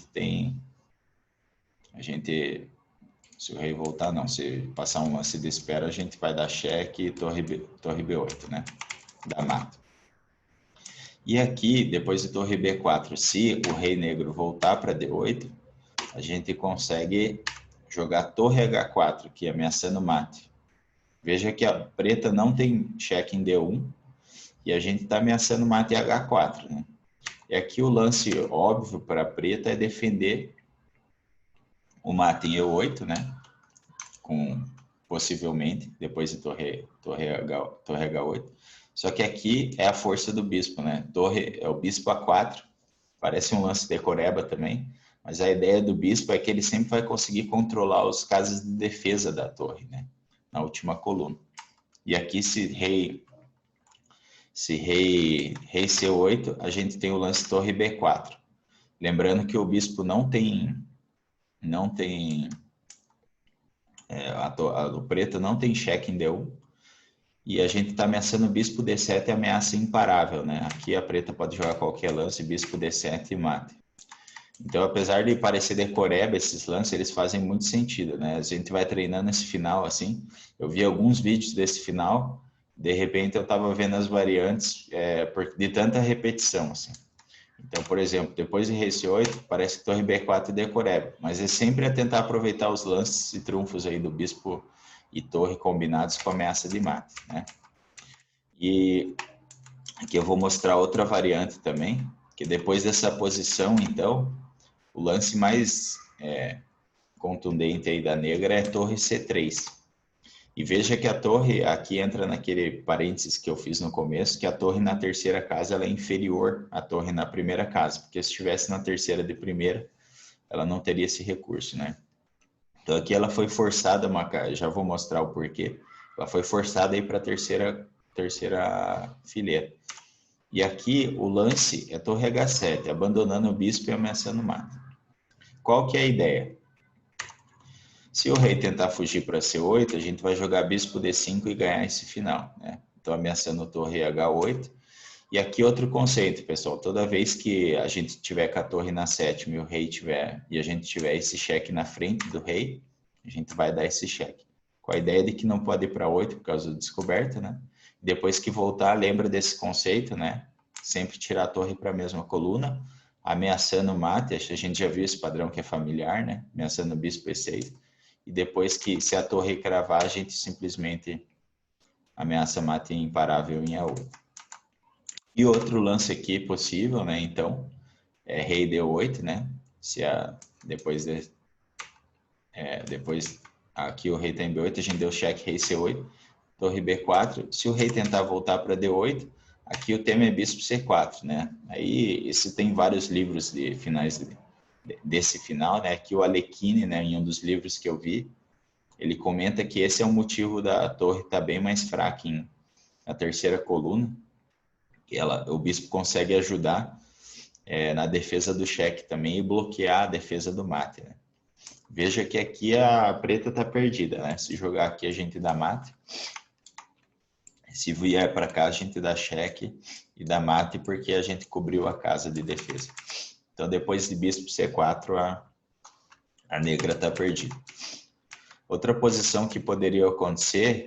o rei voltar, não. Se passar um lance de espera, a gente vai dar cheque e torre B8, né? Dá mata. E aqui, depois de torre B4, se o rei negro voltar para D8, a gente consegue jogar torre H4, que é ameaçando mate. Veja que a preta não tem cheque em D1, e a gente está ameaçando mate em H4, né? E aqui o lance óbvio para a preta é defender o mate em E8, né? Possivelmente, depois de torre H8. Só que aqui é a força do bispo, né? Torre é o bispo A4, parece um lance decoreba também, mas a ideia do bispo é que ele sempre vai conseguir controlar os casos de defesa da torre, né? Na última coluna. E aqui se rei C8, a gente tem o lance torre B4. Lembrando que o bispo não tem o preto não tem cheque em D1, e a gente está ameaçando o bispo D7 e ameaça imparável, né? Aqui a preta pode jogar qualquer lance, bispo D7 e mate. Então, apesar de parecer decoreba esses lances, eles fazem muito sentido, né? A gente vai treinando esse final assim. Eu vi alguns vídeos desse final, de repente eu estava vendo as variantes de tanta repetição, assim. Então, por exemplo, depois de rei C8, parece que torre B4 é decoreba, mas é sempre a tentar aproveitar os lances e trunfos aí do bispo e torre combinados com ameaça de mate, né? E aqui eu vou mostrar outra variante também, que depois dessa posição, então, o lance mais contundente aí da negra é torre C3. E veja que a torre, aqui entra naquele parênteses que eu fiz no começo, que a torre na terceira casa ela é inferior à torre na primeira casa, porque se estivesse na terceira de primeira, ela não teria esse recurso, né? Então aqui ela foi forçada, já vou mostrar o porquê, ela foi forçada aí para a terceira fileira. E aqui o lance é torre H7, abandonando o bispo e ameaçando o mate. Qual que é a ideia? Se o rei tentar fugir para C8, a gente vai jogar bispo D5 e ganhar esse final, né? Então, ameaçando torre H8. E aqui outro conceito, pessoal. Toda vez que a gente tiver com a torre na sétima e a gente tiver esse cheque na frente do rei, a gente vai dar esse cheque. Com a ideia de que não pode ir para 8 por causa da descoberta, né? Depois que voltar, lembra desse conceito, né? Sempre tirar a torre para a mesma coluna, ameaçando o mate. A gente já viu esse padrão que é familiar, né? Ameaçando o bispo E6. e depois que se a torre cravar, a gente simplesmente ameaça mate imparável em A8. E outro lance aqui possível, né? Então, é rei D8, né? Se depois aqui o rei está em B8, a gente deu cheque rei C8, torre B4. Se o rei tentar voltar para D8, aqui o tema é bispo C4, né? Aí, isso tem vários livros de finais desse final, né? Aqui o Alekhine, né? Em um dos livros que eu vi, ele comenta que esse é o motivo da torre estar bem mais fraca na terceira coluna, que o bispo consegue ajudar na defesa do cheque também e bloquear a defesa do mate, né? Veja que aqui a preta está perdida, né? Se jogar aqui a gente dá mate. Se vier para cá a gente dá cheque e dá mate porque a gente cobriu a casa de defesa. Então depois de bispo C4 a negra está perdida. Outra posição que poderia acontecer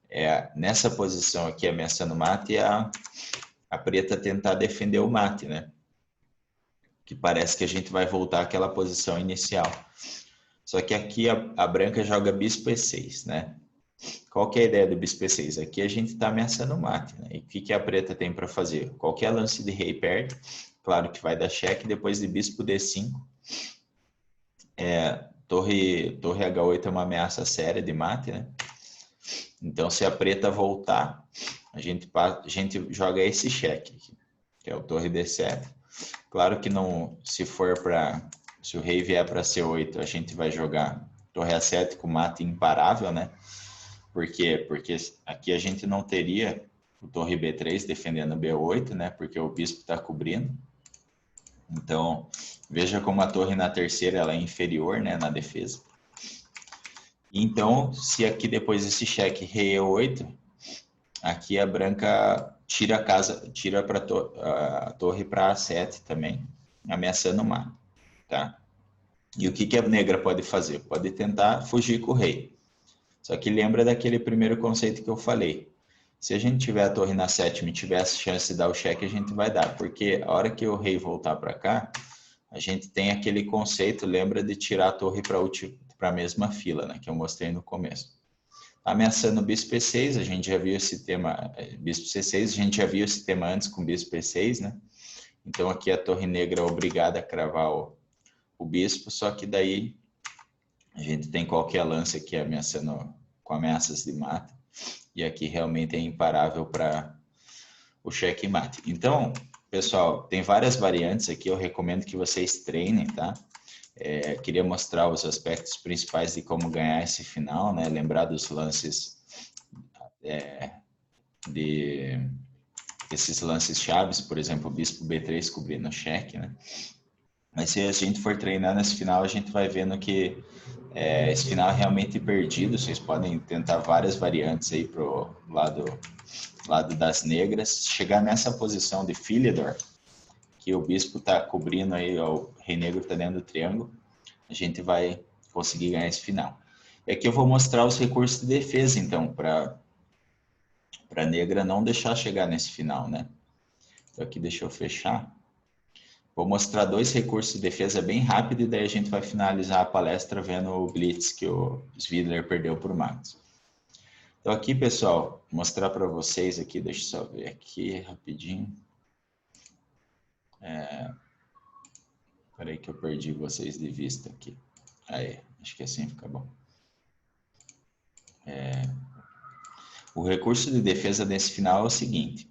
é nessa posição aqui ameaçando mate a preta tentar defender o mate, né? Que parece que a gente vai voltar àquela posição inicial. Só que aqui a branca joga bispo E6, né? Qual que é a ideia do bispo E6? Aqui a gente está ameaçando o mate, né? E o que a preta tem para fazer? Qualquer lance de rei perde, claro que vai dar cheque, depois de bispo D5. Torre H8 é uma ameaça séria de mate, né? Então, se a preta voltar, a gente joga esse cheque aqui, que é o torre D7. Claro que não, se o rei vier para C8, a gente vai jogar torre A7 com mate imparável, né? Por quê? Porque aqui a gente não teria o torre B3 defendendo B8, né? Porque o bispo está cobrindo. Então, veja como a torre na terceira ela é inferior, né, na defesa. Então, se aqui depois desse cheque rei E8, aqui a branca tira a torre para A7 também, ameaçando o mate, tá? E o que a negra pode fazer? Pode tentar fugir com o rei. Só que lembra daquele primeiro conceito que eu falei. Se a gente tiver a torre na sétima e tiver a chance de dar o cheque, a gente vai dar. Porque a hora que o rei voltar para cá, a gente tem aquele conceito, lembra de tirar a torre para a mesma fila, né? Que eu mostrei no começo. Ameaçando o bispo E6, a gente já viu esse tema, bispo C6, a gente já viu esse tema antes com bispo E6, né? Então aqui a torre negra é obrigada a cravar o bispo, só que daí a gente tem qualquer lance aqui ameaçando com ameaças de mate. E aqui realmente é imparável para o cheque mate. Então, pessoal, tem várias variantes aqui, eu recomendo que vocês treinem, tá? Queria mostrar os aspectos principais de como ganhar esse final, né? Lembrar dos lances, esses lances chaves, por exemplo, o bispo B3 cobrindo o cheque, né? Mas se a gente for treinar nesse final, a gente vai vendo que esse final é realmente perdido. Vocês podem tentar várias variantes aí pro lado das negras. Chegar nessa posição de Philidor, que o bispo está cobrindo aí, o rei negro está dentro do triângulo, a gente vai conseguir ganhar esse final. E aqui eu vou mostrar os recursos de defesa, então, para a negra não deixar chegar nesse final, né? Então aqui deixa eu fechar. Vou mostrar dois recursos de defesa bem rápido e daí a gente vai finalizar a palestra vendo o blitz que o Svidler perdeu para o Magnus. Então aqui, pessoal, mostrar para vocês aqui, deixa eu só ver aqui rapidinho. Espera aí que eu perdi vocês de vista aqui. Aí, acho que assim fica bom. O recurso de defesa desse final é o seguinte.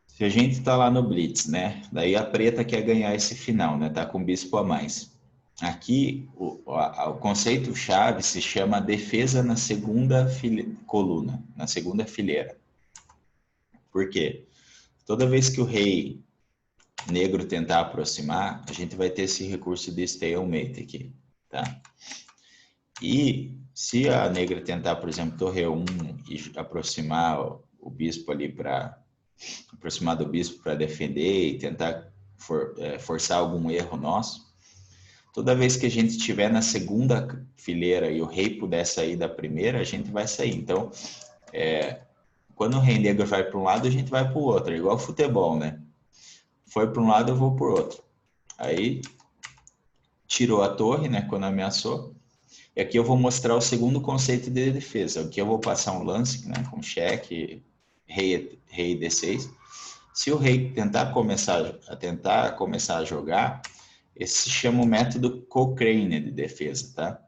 Se a gente está lá no blitz, né? Daí a preta quer ganhar esse final, né? Tá com bispo a mais. Aqui, o conceito-chave se chama defesa na segunda coluna, na segunda fileira. Por quê? Toda vez que o rei negro tentar aproximar, a gente vai ter esse recurso de stalemate aqui, tá? E se a negra tentar, por exemplo, torre 1 e aproximar o bispo ali aproximar do bispo para defender e tentar forçar algum erro nosso, toda vez que a gente estiver na segunda fileira e o rei puder sair da primeira, a gente vai sair. Então, quando o rei negro vai para um lado, a gente vai para o outro, igual futebol, né? Foi para um lado, eu vou para o outro. Aí, tirou a torre, né, quando ameaçou. E aqui eu vou mostrar o segundo conceito de defesa. Aqui eu vou passar um lance, né, com cheque, rei D6. Se o rei tentar começar a jogar, esse se chama o método Cochrane de defesa, tá?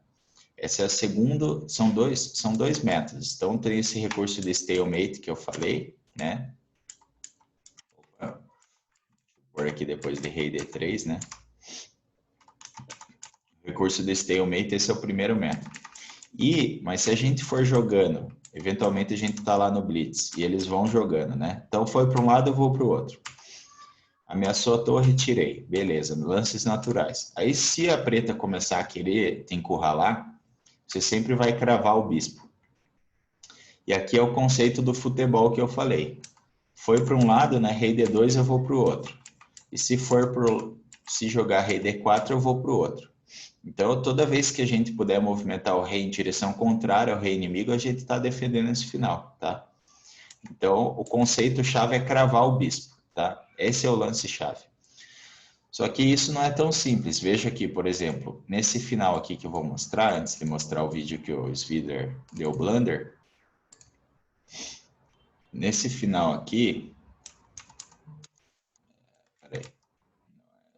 Esse é o segundo, são dois métodos. Então tem esse recurso de stalemate que eu falei, né? Opa, vou pôr aqui depois de rei D3, né? O recurso de stalemate, esse é o primeiro método. Mas se a gente for jogando, eventualmente a gente tá lá no blitz e eles vão jogando, né? Então foi para um lado, eu vou para o outro. Ameaçou a torre, tirei. Beleza, lances naturais. Aí se a preta começar a querer te encurralar, você sempre vai cravar o bispo. E aqui é o conceito do futebol que eu falei. Foi para um lado, né? Rei D2, eu vou para o outro. E se jogar rei D4, eu vou para o outro. Então, toda vez que a gente puder movimentar o rei em direção contrária ao rei inimigo, a gente está defendendo esse final, tá? Então, o conceito-chave é cravar o bispo, tá? Esse é o lance-chave. Só que isso não é tão simples. Veja aqui, por exemplo, nesse final aqui que eu vou mostrar, antes de mostrar o vídeo que o Svidler deu blunder. Nesse final aqui... Peraí.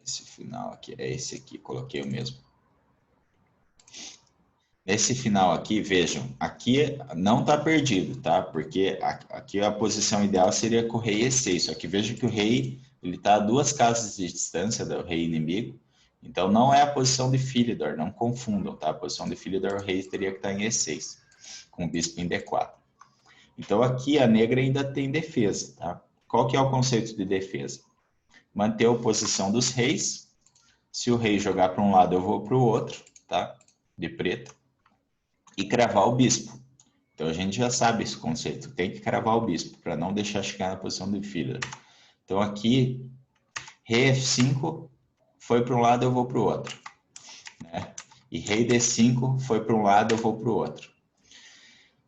Esse final aqui, é esse aqui, coloquei o mesmo. Nesse final aqui, vejam, aqui não está perdido, tá? Porque aqui a posição ideal seria com o rei E6, só que veja que o rei ele está a 2 casas de distância do rei inimigo, então não é a posição de Philidor, não confundam, tá? A posição de Philidor, o rei teria que estar em E6, com o bispo em D4. Então aqui a negra ainda tem defesa, tá? Qual que é o conceito de defesa? Manter a posição dos reis, se o rei jogar para um lado eu vou para o outro, tá? De preto. E cravar o bispo. Então a gente já sabe esse conceito, tem que cravar o bispo, para não deixar chegar na posição do filho. Então aqui, rei F5 foi para um lado, eu vou para o outro. Né? E rei D5 foi para um lado, eu vou para o outro.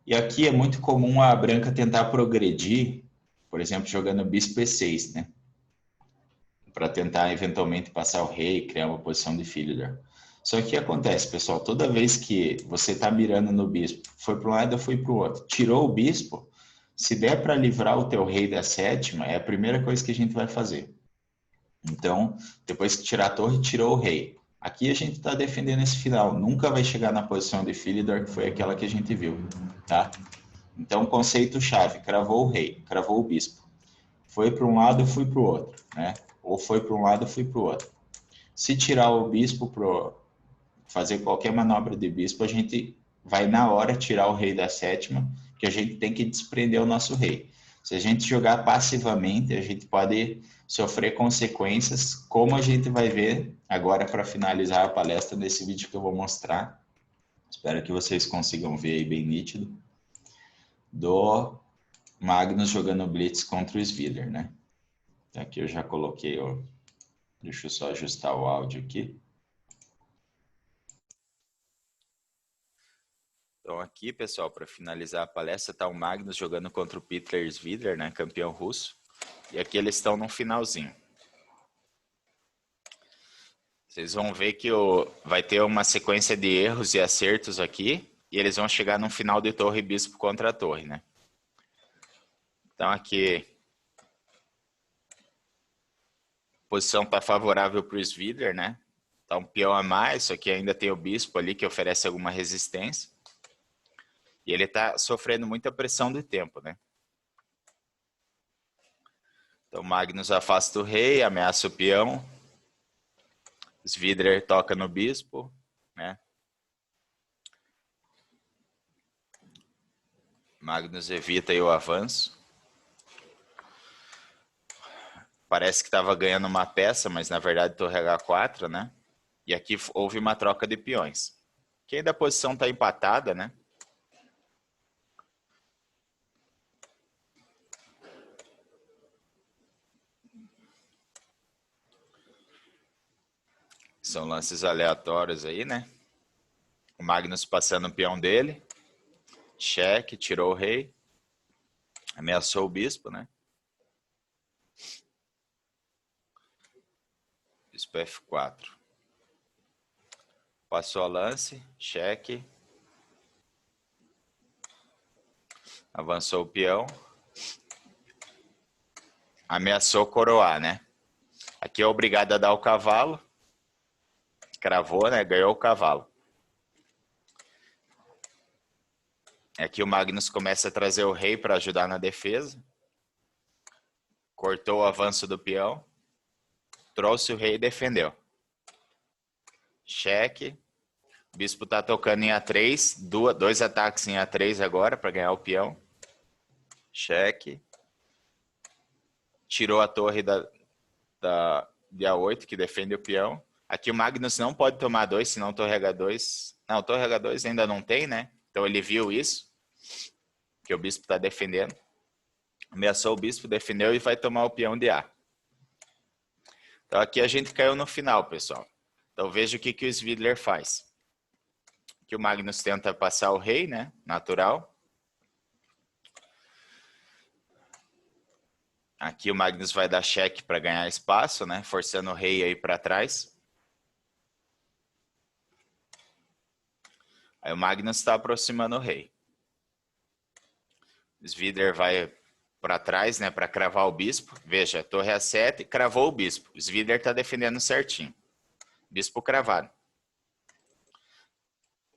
E aqui é muito comum a branca tentar progredir, por exemplo, jogando bispo E6, né? Para tentar eventualmente passar o rei, criar uma posição de filho. Só que o que acontece, pessoal? Toda vez que você está mirando no bispo, foi para um lado, eu fui para o outro, tirou o bispo, se der para livrar o teu rei da sétima, é a primeira coisa que a gente vai fazer. Então, depois que tirar a torre, tirou o rei. Aqui a gente está defendendo esse final, nunca vai chegar na posição de Philidor, que foi aquela que a gente viu, tá? Então, conceito-chave, cravou o rei, cravou o bispo. Foi para um lado, eu fui para o outro, né? Ou foi para um lado, eu fui para o outro. Se tirar o bispo para fazer qualquer manobra de bispo, a gente vai na hora tirar o rei da sétima, que a gente tem que desprender o nosso rei. Se a gente jogar passivamente, a gente pode sofrer consequências, como a gente vai ver agora para finalizar a palestra nesse vídeo que eu vou mostrar. Espero que vocês consigam ver aí bem nítido. Do Magnus jogando Blitz contra o Svidler, né? Aqui eu já coloquei, ó. Deixa eu só ajustar o áudio aqui. Então aqui, pessoal, para finalizar a palestra, tá o Magnus jogando contra o Peter Svidler, né, campeão russo. E aqui eles estão no finalzinho. Vocês vão ver que vai ter uma sequência de erros e acertos aqui, e eles vão chegar no final de torre bispo contra a torre, né? Então aqui a posição tá favorável para o Svidler, né? Tá um peão a mais, só que ainda tem o bispo ali que oferece alguma resistência. E ele está sofrendo muita pressão do tempo, né? Então Magnus afasta o rei, ameaça o peão. Svidler toca no bispo, né? Magnus evita aí o avanço. Parece que estava ganhando uma peça, mas na verdade torre H4, né? E aqui houve uma troca de peões. Que ainda a posição está empatada, né? São lances aleatórios aí, né? O Magnus passando o peão dele. Cheque, tirou o rei. Ameaçou o bispo, né? Bispo F4. Passou a lance, cheque. Avançou o peão. Ameaçou coroar, né? Aqui é obrigado a dar o cavalo. Cravou, né? Ganhou o cavalo. Aqui o Magnus começa a trazer o rei para ajudar na defesa. Cortou o avanço do peão. Trouxe o rei e defendeu. Cheque. O bispo tá tocando em A3. Dois ataques em A3 agora para ganhar o peão. Cheque. Tirou a torre de A8, que defende o peão. Aqui o Magnus não pode tomar 2, senão torre H2... Não, torre H2 ainda não tem, né? Então ele viu isso, que o bispo está defendendo. Ameaçou o bispo, defendeu e vai tomar o peão de A. Então aqui a gente caiu no final, pessoal. Então veja o que o Svidler faz. Aqui o Magnus tenta passar o rei, né? Natural. Aqui o Magnus vai dar cheque para ganhar espaço, né? Forçando o rei aí para trás. Aí o Magnus está aproximando o rei. Svidler vai para trás, né? Para cravar o bispo. Veja, torre A7, cravou o bispo. O Svidler está defendendo certinho. Bispo cravado.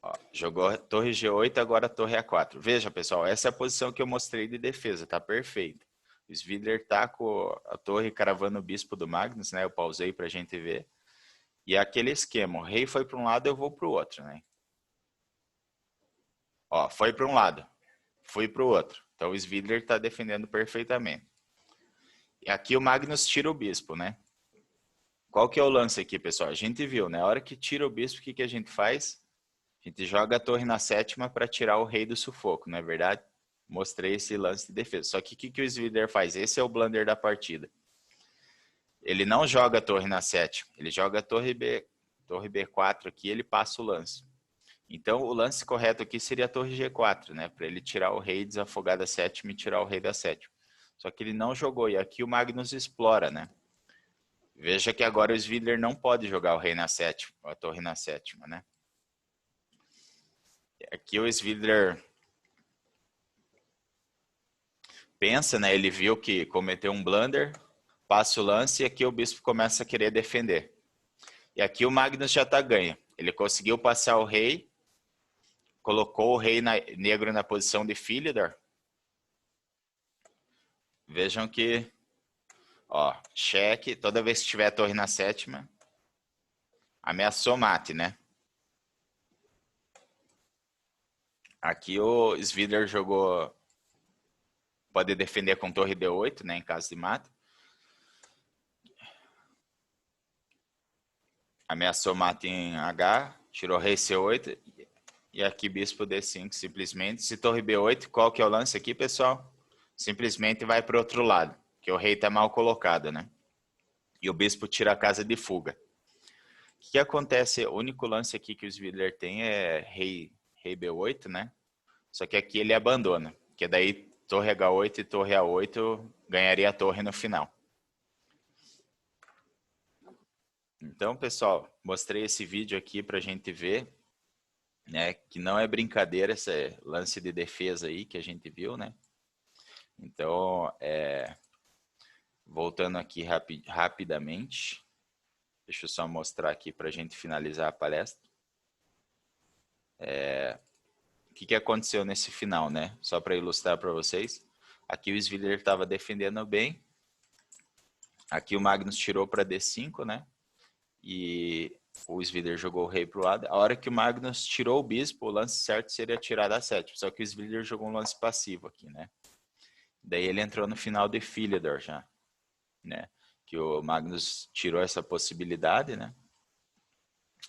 Ó, jogou torre G8, agora torre A4. Veja, pessoal, essa é a posição que eu mostrei de defesa. Tá perfeito. O Svidler tá com a torre cravando o bispo do Magnus, né? Eu pausei para a gente ver. E é aquele esquema. O rei foi para um lado, eu vou para o outro, né? Ó, foi para um lado. Fui para o outro. Então o Svidler está defendendo perfeitamente. E aqui o Magnus tira o bispo, né? Qual que é o lance aqui, pessoal? A gente viu, né? A hora que tira o bispo, o que a gente faz? A gente joga a torre na 7ª para tirar o rei do sufoco, não é verdade? Mostrei esse lance de defesa. Só que o que o Svidler faz? Esse é o blunder da partida. Ele não joga a torre na 7ª. Ele joga a torre B4 aqui, ele passa o lance. Então, o lance correto aqui seria a torre G4, né? Para ele tirar o rei, desafogar da 7ª e tirar o rei da 7ª. Só que ele não jogou. E aqui o Magnus explora, né? Veja que agora o Svidler não pode jogar o rei na 7ª, a torre na 7ª, né? Aqui o Svidler pensa, né? Ele viu que cometeu um blunder, passa o lance e aqui o bispo começa a querer defender. E aqui o Magnus já está ganho. Ele conseguiu passar o rei, colocou o rei negro na posição de Philidor. Vejam que, ó, cheque, toda vez que tiver a torre na 7ª, ameaçou mate, né? Aqui o Svidler jogou, pode defender com torre D8, né, em caso de mate. Ameaçou mate em H, tirou rei C8 e aqui bispo D5 simplesmente. Se torre B8, qual que é o lance aqui, pessoal? Simplesmente vai para o outro lado, que o rei está mal colocado, né? E o bispo tira a casa de fuga. O que acontece? O único lance aqui que o Svidler tem é rei B8, né? Só que aqui ele abandona, porque daí torre H8 e torre A8 ganharia a torre no final. Então, pessoal, mostrei esse vídeo aqui para a gente ver, né, que não é brincadeira esse lance de defesa aí que a gente viu, né? Então, voltando aqui rapidamente, deixa eu só mostrar aqui para a gente finalizar a palestra. O que aconteceu nesse final, né? Só para ilustrar para vocês. Aqui o Svidler estava defendendo bem. Aqui o Magnus tirou para D5, né? E o Svidler jogou o rei para o lado. A hora que o Magnus tirou o bispo, o lance certo seria tirar da 7ª. Só que o Svidler jogou um lance passivo aqui, né? Daí ele entrou no final de Philidor já, né? Que o Magnus tirou essa possibilidade, né?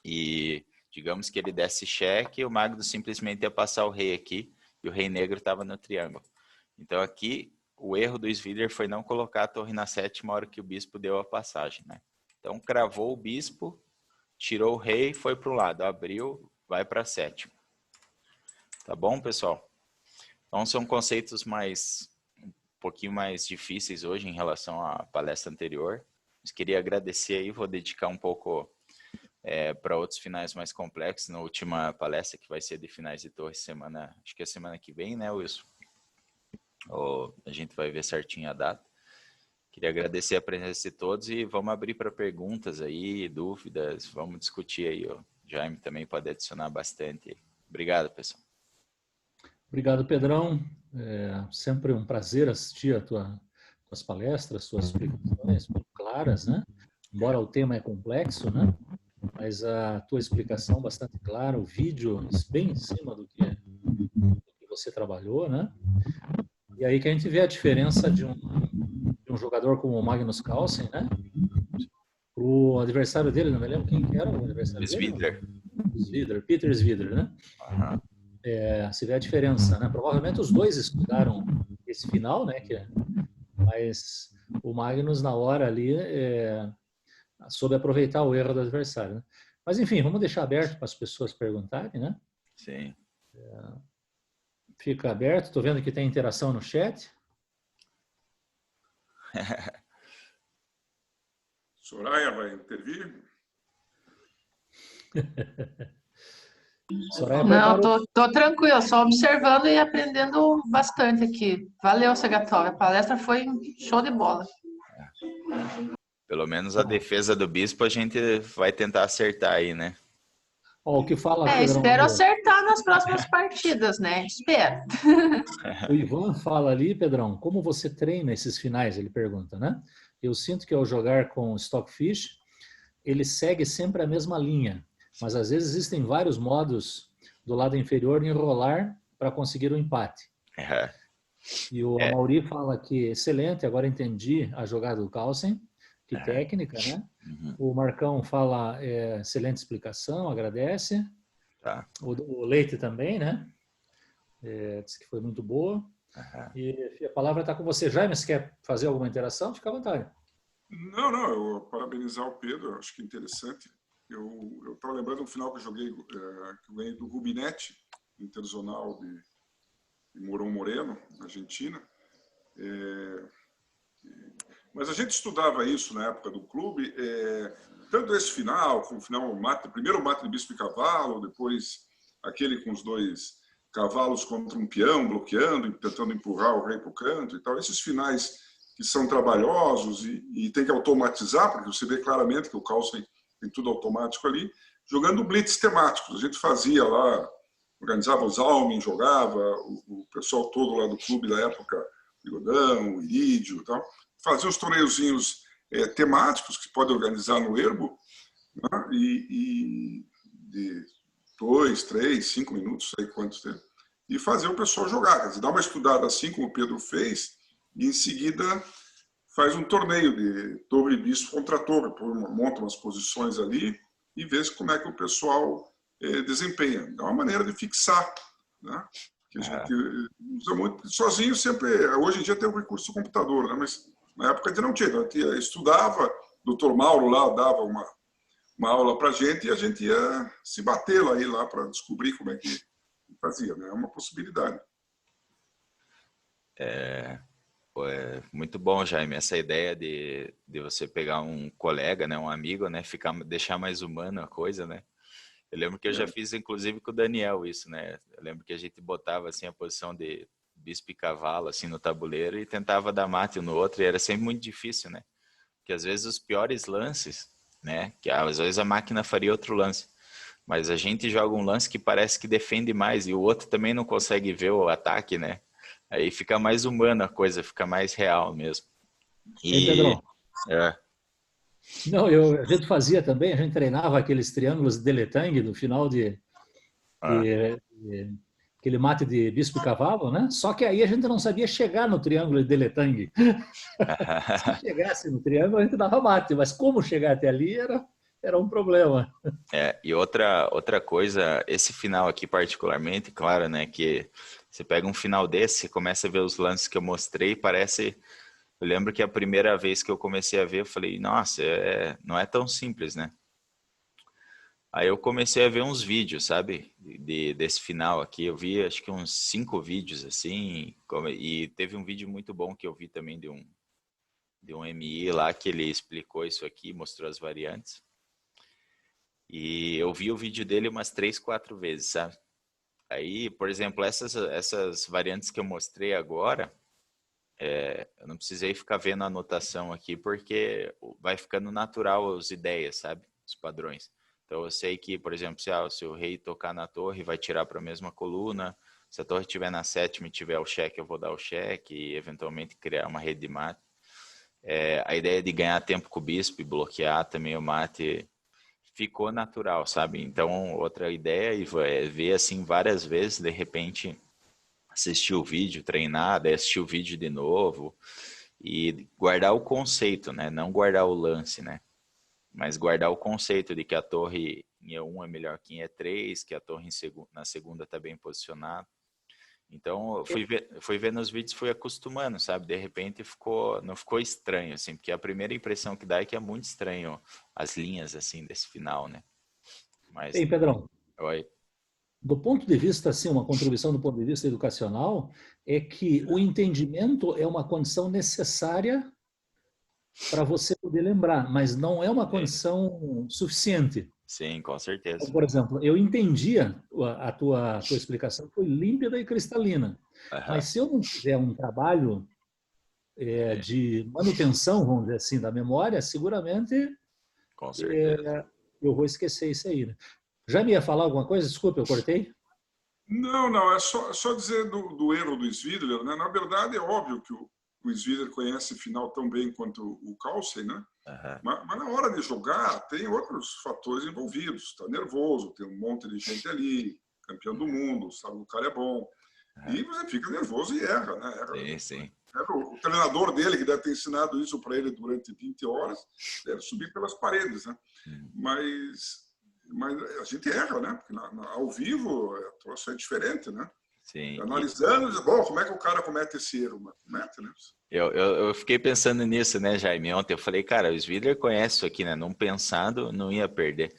E digamos que ele desse cheque, o Magnus simplesmente ia passar o rei aqui e o rei negro estava no triângulo. Então aqui o erro do Svidler foi não colocar a torre na 7ª hora que o bispo deu a passagem, né? Então cravou o bispo, tirou o rei, foi para o lado, abriu, vai para a 7ª. Tá bom, pessoal? Então são conceitos um pouquinho mais difíceis hoje em relação à palestra anterior. Mas queria agradecer aí, vou dedicar um pouco para outros finais mais complexos na última palestra, que vai ser de finais de torre semana, acho que é semana que vem, né, Wilson? A gente vai ver certinho a data. Queria agradecer a presença de todos e vamos abrir para perguntas aí, dúvidas, vamos discutir aí. O Jaime também pode adicionar bastante. Obrigado, pessoal. Obrigado, Pedrão. É sempre um prazer assistir tuas palestras, suas explicações muito claras, né? Embora o tema é complexo, né? Mas a tua explicação bastante clara, o vídeo bem em cima do que você trabalhou, né? E aí que a gente vê a diferença de um jogador como o Magnus Carlsen, né? O adversário dele, não me lembro quem que era o adversário dele. Peter Svidler, né? Uhum. Se vê a diferença, né? Provavelmente os dois estudaram esse final, né? Mas o Magnus na hora ali soube aproveitar o erro do adversário, né? Mas enfim, vamos deixar aberto para as pessoas perguntarem, né? Sim. Fica aberto. Estou vendo que tem interação no chat. Soraya vai intervir? Soraya, Não, tô tranquila, só observando e aprendendo bastante aqui. Valeu, Segatov. A palestra foi show de bola. Pelo menos a defesa do bispo a gente vai tentar acertar aí, né? Ó, o que fala, Pedrão, Espero acertar nas próximas partidas, né? Espero. O Ivan fala ali, Pedrão, como você treina esses finais? Ele pergunta, né? Eu sinto que ao jogar com Stockfish, ele segue sempre a mesma linha, mas às vezes existem vários modos do lado inferior de enrolar para conseguir o empate. E o Amaury fala que excelente, agora entendi a jogada do Carlsen, que técnica, né? Uhum. O Marcão fala excelente explicação, agradece. Tá. O Leite também, né? Disse que foi muito boa. Uhum. E a palavra está com você. Jaime, você quer fazer alguma interação? Fica à vontade. Não, eu parabenizar o Pedro, acho que interessante. Eu estava lembrando um final que eu joguei, que eu ganhei do Rubinetti, interzonal de Morão Moreno, Argentina. Mas a gente estudava isso na época do clube, tanto esse final, como o final primeiro o mate de bispo e cavalo, depois aquele com os dois cavalos contra um peão, bloqueando, tentando empurrar o rei para o canto e tal. Esses finais que são trabalhosos e tem que automatizar, porque você vê claramente que o Carlsen tem tudo automático ali, jogando blitz temáticos. A gente fazia lá, organizava os Almen, jogava, o pessoal todo lá do clube da época, Bigodão, o Irídio e tal, fazia os torneiozinhos temáticos que se pode organizar no Erbo, né? E de 2, 3, 5 minutos, sei quantos tempo, e fazer o pessoal jogar. Quer dizer, dar uma estudada assim como o Pedro fez, e em seguida faz um torneio de torre e bispo contra torre, monta umas posições ali e vê como é que o pessoal desempenha. É uma maneira de fixar, né? Que a gente usa muito sozinho sempre. Hoje em dia tem o recurso do computador, né? Mas na época a gente não tinha. A gente estudava, o Dr. Mauro lá dava uma aula para a gente e a gente ia se bater lá para descobrir como é que fazia, né? É uma possibilidade. Muito bom, Jaime, essa ideia de você pegar um colega, né, um amigo, né, deixar mais humano a coisa, né? Eu lembro que eu já fiz, inclusive, com o Daniel isso, né? Eu lembro que a gente botava assim a posição de bispo e cavalo assim no tabuleiro e tentava dar mate um no outro e era sempre muito difícil, né? Porque às vezes os piores lances, né, que às vezes a máquina faria outro lance, mas a gente joga um lance que parece que defende mais e o outro também não consegue ver o ataque, né? Aí fica mais humana a coisa, fica mais real mesmo. Ei, Pedrão. Não, a gente fazia também, a gente treinava aqueles triângulos de Deletang do final de aquele mate de bispo e cavalo, né? Só que aí a gente não sabia chegar no triângulo de Deletang. Se chegasse no triângulo, a gente dava mate, mas como chegar até ali era um problema. E outra coisa, esse final aqui particularmente, claro, né, que você pega um final desse, você começa a ver os lances que eu mostrei, parece... Eu lembro que a primeira vez que eu comecei a ver, eu falei, nossa, não é tão simples, né? Aí eu comecei a ver uns vídeos, sabe, desse final aqui. Eu vi, acho que uns 5 vídeos, assim, e teve um vídeo muito bom que eu vi também de um MI lá, que ele explicou isso aqui, mostrou as variantes. E eu vi o vídeo dele umas 3, 4 vezes, sabe? Aí, por exemplo, essas variantes que eu mostrei agora, eu não precisei ficar vendo a anotação aqui, porque vai ficando natural as ideias, sabe? Os padrões. Então eu sei que, por exemplo, se o rei tocar na torre, vai tirar para a mesma coluna. Se a torre estiver na 7ª e tiver o cheque, eu vou dar o cheque e eventualmente criar uma rede de mate. A ideia de ganhar tempo com o bispo e bloquear também o mate ficou natural, sabe? Então, outra ideia é ver assim várias vezes, de repente assistir o vídeo, treinar, daí assistir o vídeo de novo e guardar o conceito, né? Não guardar o lance, né? Mas guardar o conceito de que a torre em E1 é melhor que em E3, que a torre na segunda está bem posicionada. Então, eu fui ver nos vídeos, fui acostumando, sabe? De repente não ficou estranho, assim, porque a primeira impressão que dá é que é muito estranho as linhas, assim, desse final, né? Mas... Ei, Pedrão, Oi. do ponto de vista, assim, uma contribuição do ponto de vista educacional é que o entendimento é uma condição necessária para você poder lembrar, mas não é uma condição suficiente. Sim, com certeza. Então, por exemplo, eu entendia a tua explicação, foi límpida e cristalina. Mas se eu não tiver um trabalho de manutenção, vamos dizer assim, da memória, seguramente com certeza. Eu vou esquecer isso aí. Né? Já me ia falar alguma coisa? Desculpa, eu cortei? Não, é só dizer do erro do Svidler, né? Na verdade, é óbvio que o Svidler conhece final tão bem quanto o Carlsen, né? Mas na hora de jogar, tem outros fatores envolvidos. Está nervoso, tem um monte de gente ali, campeão do mundo, sabe, o cara é bom. E você fica nervoso e erra, né? Erra. Sim. O treinador dele, que deve ter ensinado isso para ele durante 20 horas, deve subir pelas paredes, né? Mas a gente erra, né? Porque ao vivo, a troço é diferente, né? Sim. Analisando, bom, como é que o cara comete esse erro? Comete, né? Eu fiquei pensando nisso, né, Jaime? Ontem eu falei, cara, o Svidler conhece isso aqui, né? Não pensando, não ia perder.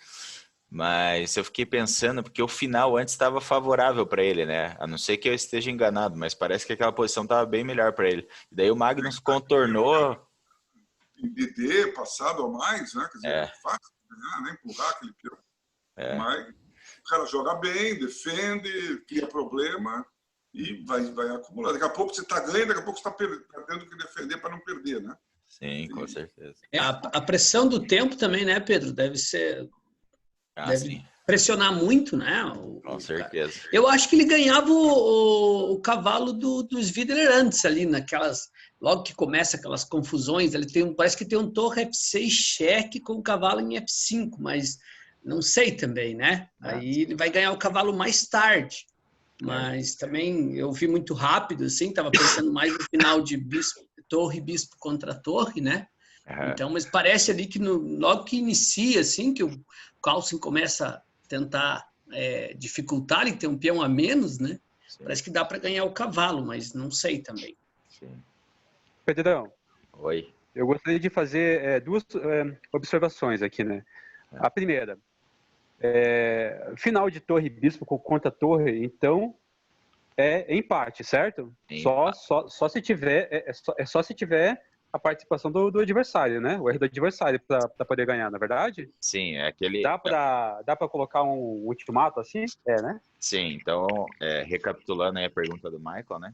Mas eu fiquei pensando, porque o final antes estava favorável para ele, né? A não ser que eu esteja enganado, mas parece que aquela posição estava bem melhor para ele. E daí o Magnus contornou. Em DD, passado a mais, né? Quer dizer, é fácil ganhar, né? Empurrar aquele peão. Mas o cara joga bem, defende, cria problema e vai acumulando. Daqui a pouco você está ganhando, daqui a pouco você está tendo que defender para não perder, né? Sim, com certeza. A pressão do tempo também, né, Pedro? Deve ser... deve pressionar muito, né? Com certeza. Eu acho que ele ganhava o cavalo do Svidler antes ali, naquelas... Logo que começa aquelas confusões, ele parece que tem um torre F6 cheque com o cavalo em F5, mas... Não sei também, né? Aí ele vai ganhar o cavalo mais tarde. Mas também eu vi muito rápido, assim, estava pensando mais no final de torre-bispo contra torre, né? Então, mas parece ali que logo que inicia, assim, que o Carlsen começa a tentar dificultar, ele tem um peão a menos, né? Sim. Parece que dá para ganhar o cavalo, mas não sei também. Sim. Pedrão. Oi. Eu gostaria de fazer duas observações aqui, né? A primeira, final de torre bispo contra torre, então é empate, certo? Só se tiver só se tiver a participação do adversário, né? O erro do adversário para poder ganhar, na verdade? Sim, é aquele. Dá para colocar um ultimato assim? Né? Sim, então recapitulando aí a pergunta do Michael, né?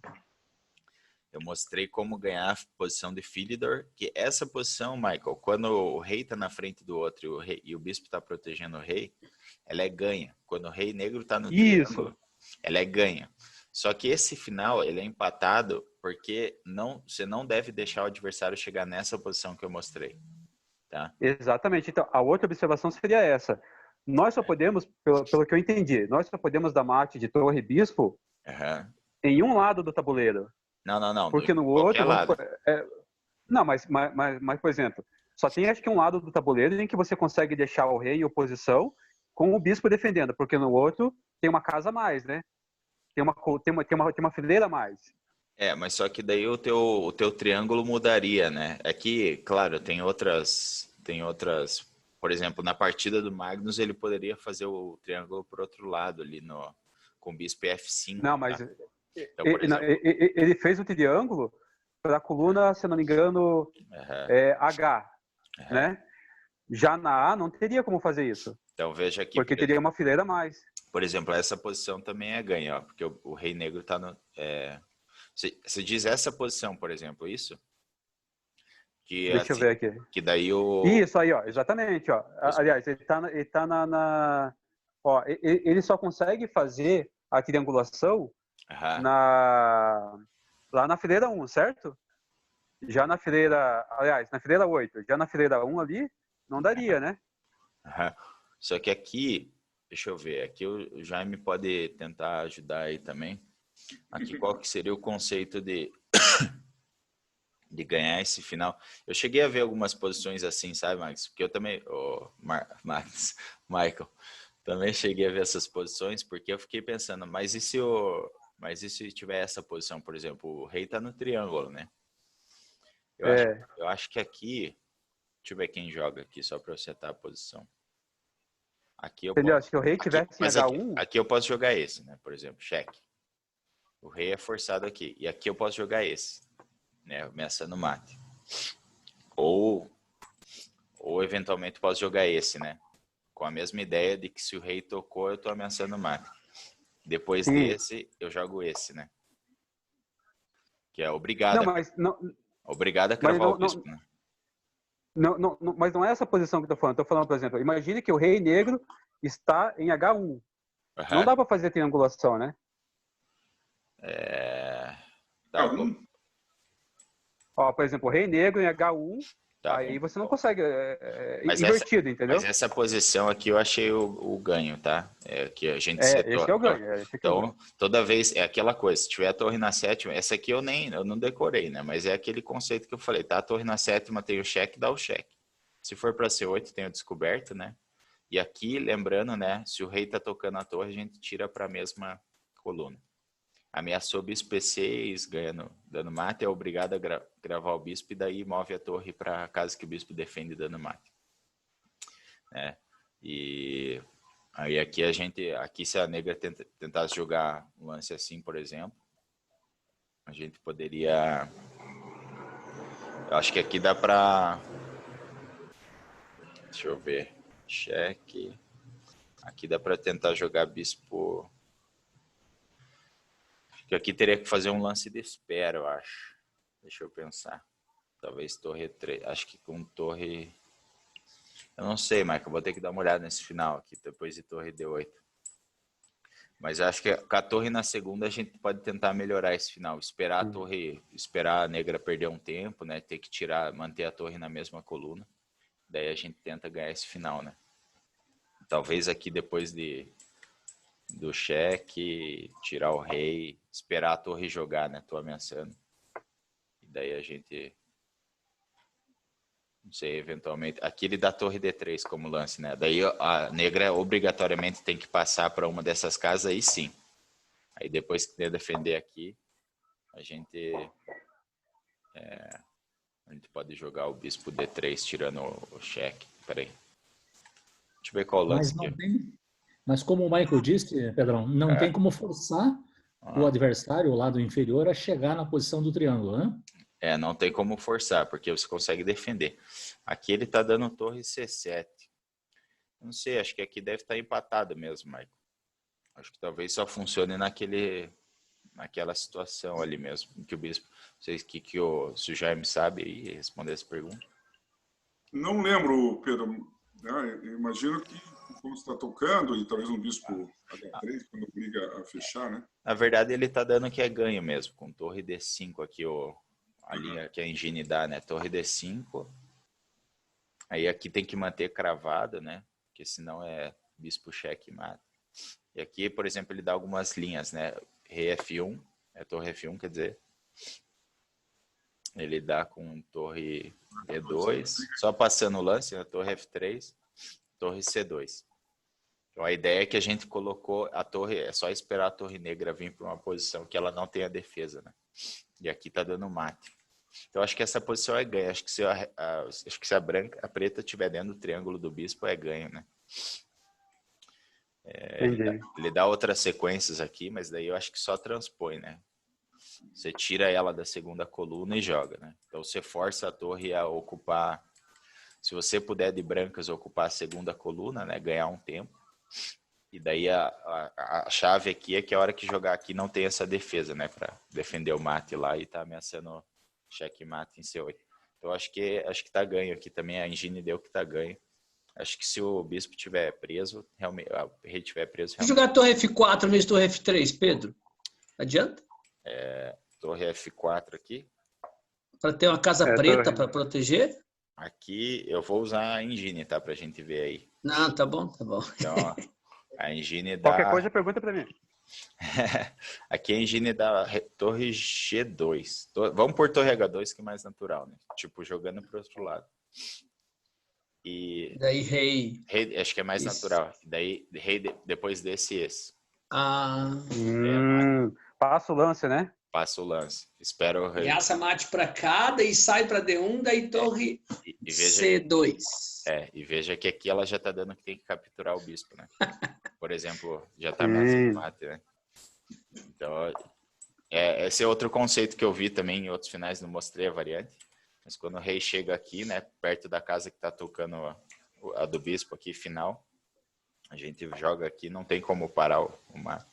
Eu mostrei como ganhar a posição de Philidor, que essa posição, Michael, quando o rei está na frente do outro e o bispo está protegendo o rei, ela é ganha. Quando o rei negro está no triângulo, ela é ganha. Só que esse final, ele é empatado porque você não deve deixar o adversário chegar nessa posição que eu mostrei. Tá? Exatamente. Então, a outra observação seria essa. Nós só podemos, pelo que eu entendi, nós só podemos dar mate de torre bispo em um lado do tabuleiro. Não. Porque no outro... lado. Não, mas, por exemplo, só tem acho que um lado do tabuleiro em que você consegue deixar o rei em oposição com o bispo defendendo, porque no outro tem uma casa a mais, né? Tem uma fileira a mais. Mas só que daí o teu triângulo mudaria, né? Aqui, claro, tem outras... Por exemplo, na partida do Magnus, ele poderia fazer o triângulo por outro lado, ali com o bispo F5. Não, mas... Tá? Então, por exemplo, ele fez o triângulo para a coluna, se não me engano, H, né? Já na A não teria como fazer isso. Então veja aqui. Porque teria uma fileira a mais. Por exemplo, essa posição também é ganha, ó, porque o rei negro está no... Você diz essa posição, por exemplo, isso? Que, Deixa eu ver aqui. Que daí o... Isso aí, ó, exatamente, ó. Aliás, ele tá ó, ele só consegue fazer a triangulação lá na fileira 1, certo? Já na fileira, aliás, na fileira 8, já na fileira 1 ali, não daria, né? Só que aqui, deixa eu ver, aqui o Jaime pode tentar ajudar aí também. Aqui qual que seria o conceito de ganhar esse final? Eu cheguei a ver algumas posições assim, sabe, Max? Porque eu também, Michael, também cheguei a ver essas posições, porque eu fiquei pensando, mas e se tiver essa posição, por exemplo, o rei tá no triângulo, né? Eu acho que aqui, deixa eu ver quem joga aqui, só para eu setar a posição. Aqui eu Entendeu? posso, Se o rei tivesse em H1... aqui eu posso jogar esse, né? Por exemplo, cheque. O rei é forçado aqui. E aqui eu posso jogar esse, né? Ameaçando mate. Ou eventualmente posso jogar esse, né? Com a mesma ideia de que se o rei tocou, eu tô ameaçando mate. Depois desse, eu jogo esse, né? Que é obrigado. Não, mas... Obrigado a cravar o bispo, né? Mas não é essa posição que eu tô falando. Estou falando, por exemplo, imagine que o rei negro está em H1. Não dá para fazer triangulação, né? Tá, ó, por exemplo, o rei negro em H1, tá aí bom. você não consegue invertido, entendeu? Mas essa posição aqui eu achei o ganho, tá? Que a gente setou. Esse é o ganho. Então, toda vez é aquela coisa, se tiver a torre na sétima, essa aqui eu não decorei, né? Mas é aquele conceito que eu falei, tá? A torre na sétima tem o cheque, dá o cheque. Se for para C8, tem o descoberto, né? E aqui, lembrando, né? Se o rei tá tocando a torre, a gente tira para a mesma coluna. Ameaçou bispo P6, dando mate, é obrigado a gravar o bispo e daí move a torre para casa que o bispo defende dando mate. E aí aqui se a negra tentasse jogar um lance assim, por exemplo, a gente poderia... Eu acho que aqui dá para... Deixa eu ver. Cheque. Aqui dá para tentar jogar bispo... Que aqui teria que fazer um lance de espera, eu acho. Deixa eu pensar. Talvez torre 3. Acho que com torre... Eu não sei, Michael. Vou ter que dar uma olhada nesse final aqui, depois de torre D8. Mas acho que com a torre na segunda a gente pode tentar melhorar esse final. Esperar a torre... Esperar a negra perder um tempo, né? Ter que manter a torre na mesma coluna. Daí a gente tenta ganhar esse final, né? Talvez aqui depois do cheque, tirar o rei, esperar a torre jogar, né? Tô ameaçando. E daí a gente... Não sei, eventualmente... Aqui ele dá torre D3 como lance, né? Daí a negra obrigatoriamente tem que passar para uma dessas casas, aí sim. Aí depois que defender aqui, a gente pode jogar o bispo D3 tirando o cheque. Peraí. Deixa eu ver qual lance aqui. Mas como o Michael disse, Pedrão, não tem como forçar o adversário, o lado inferior, a chegar na posição do triângulo, né? Não tem como forçar, porque você consegue defender. Aqui ele tá dando torre C7. Não sei, acho que aqui deve estar empatado mesmo, Michael. Acho que talvez só funcione naquela situação ali mesmo, em que o bispo... Não sei se o Jaime sabe aí responder essa pergunta. Não lembro, Pedro. Eu imagino que como está tocando, e talvez um bispo H3, quando obriga a fechar, né? Na verdade, ele está dando que é ganho mesmo, com torre D5 aqui, a linha que a engine dá, né? Torre D5. Aí aqui tem que manter cravado, né? Porque senão é bispo cheque mata. E aqui, por exemplo, ele dá algumas linhas, né? Rei F1, torre F1, quer dizer. Ele dá com torre E2, só passando o lance, né? Torre F3, torre C2. Então a ideia é que a gente colocou a torre, é só esperar a torre negra vir para uma posição que ela não tenha defesa, né? E aqui tá dando mate. Então acho que essa posição é ganho. Acho que se a preta estiver dentro do triângulo do bispo é ganho, né? Ele dá outras sequências aqui, mas daí eu acho que só transpõe, né? Você tira ela da segunda coluna e joga, né? Então você força a torre a ocupar, se você puder de brancas ocupar a segunda coluna, né? Ganhar um tempo. E daí a chave aqui é que a hora que jogar aqui não tem essa defesa, né? Para defender o mate lá e tá ameaçando checkmate em C8. Então acho que tá ganho aqui também. A engine deu que tá ganho. Acho que se o bispo tiver preso, realmente, o rei tiver preso... Se jogar torre F4 em vez de torre F3, Pedro, adianta? Torre F4 aqui. Para ter uma casa preta para proteger? Aqui eu vou usar a engine, tá? Pra gente ver aí. Não, tá bom, tá bom. Então, ó, a engine dá... Qualquer coisa, pergunta para mim. Aqui a engine da torre G2. Vamos por torre H2, que é mais natural, né? Tipo, jogando pro outro lado. E daí rei... Acho que é mais natural. Daí rei depois desse esse. Passa o lance, né? Passa o lance. Espera o rei. Ameaça mate para cá, daí sai para D1, daí torre C2. E veja que aqui ela já tá dando que tem que capturar o bispo, né? Por exemplo, já tá ameaçando mate, né? Então, esse é outro conceito que eu vi também em outros finais, não mostrei a variante. Mas quando o rei chega aqui, né, perto da casa que tá tocando a do bispo aqui, final, a gente joga aqui, não tem como parar o mate.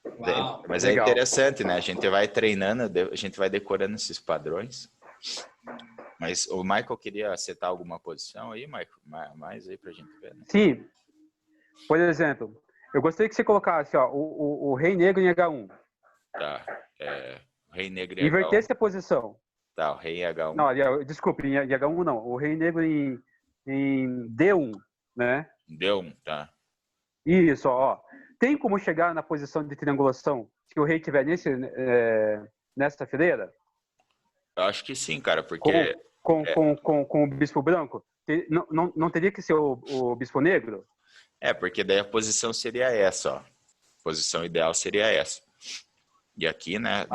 Uau, mas legal. É interessante, né? A gente vai treinando, a gente vai decorando esses padrões. Mas o Michael queria acertar alguma posição aí, Michael? Mais aí pra gente ver, né? Sim. Por exemplo, eu gostaria que você colocasse o rei negro em H1. Tá. O rei negro em Invertesse H1. a posição. Tá, o rei em H1. Não, desculpe, em H1 não. O rei negro em D1, né? Deu, tá. Isso, ó. Tem como chegar na posição de triangulação se o rei estiver nessa fileira? Eu acho que sim, cara, porque... Com o bispo branco? Não teria que ser o bispo negro? Porque daí a posição seria essa, ó. A posição ideal seria essa. E aqui, né?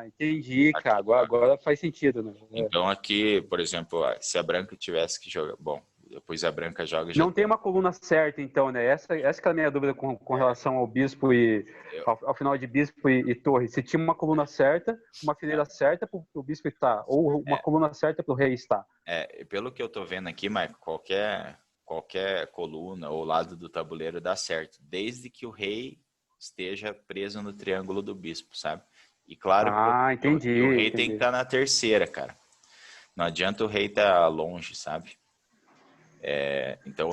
Entendi, cara. Agora faz sentido, né? Então aqui, por exemplo, se a branca tivesse que jogar... Bom, depois a branca joga... Não tem uma coluna certa, então, né? Essa que é a minha dúvida com relação ao bispo e... Ao final de bispo e torre. Se tinha uma coluna certa, uma fileira certa para o bispo estar, ou uma coluna certa para o rei estar. Pelo que eu tô vendo aqui, Michael, qualquer coluna ou lado do tabuleiro dá certo, desde que o rei esteja preso no triângulo do bispo, sabe? E claro, entendi, o rei tem que estar na terceira, cara. Não adianta o rei estar longe, sabe? Então o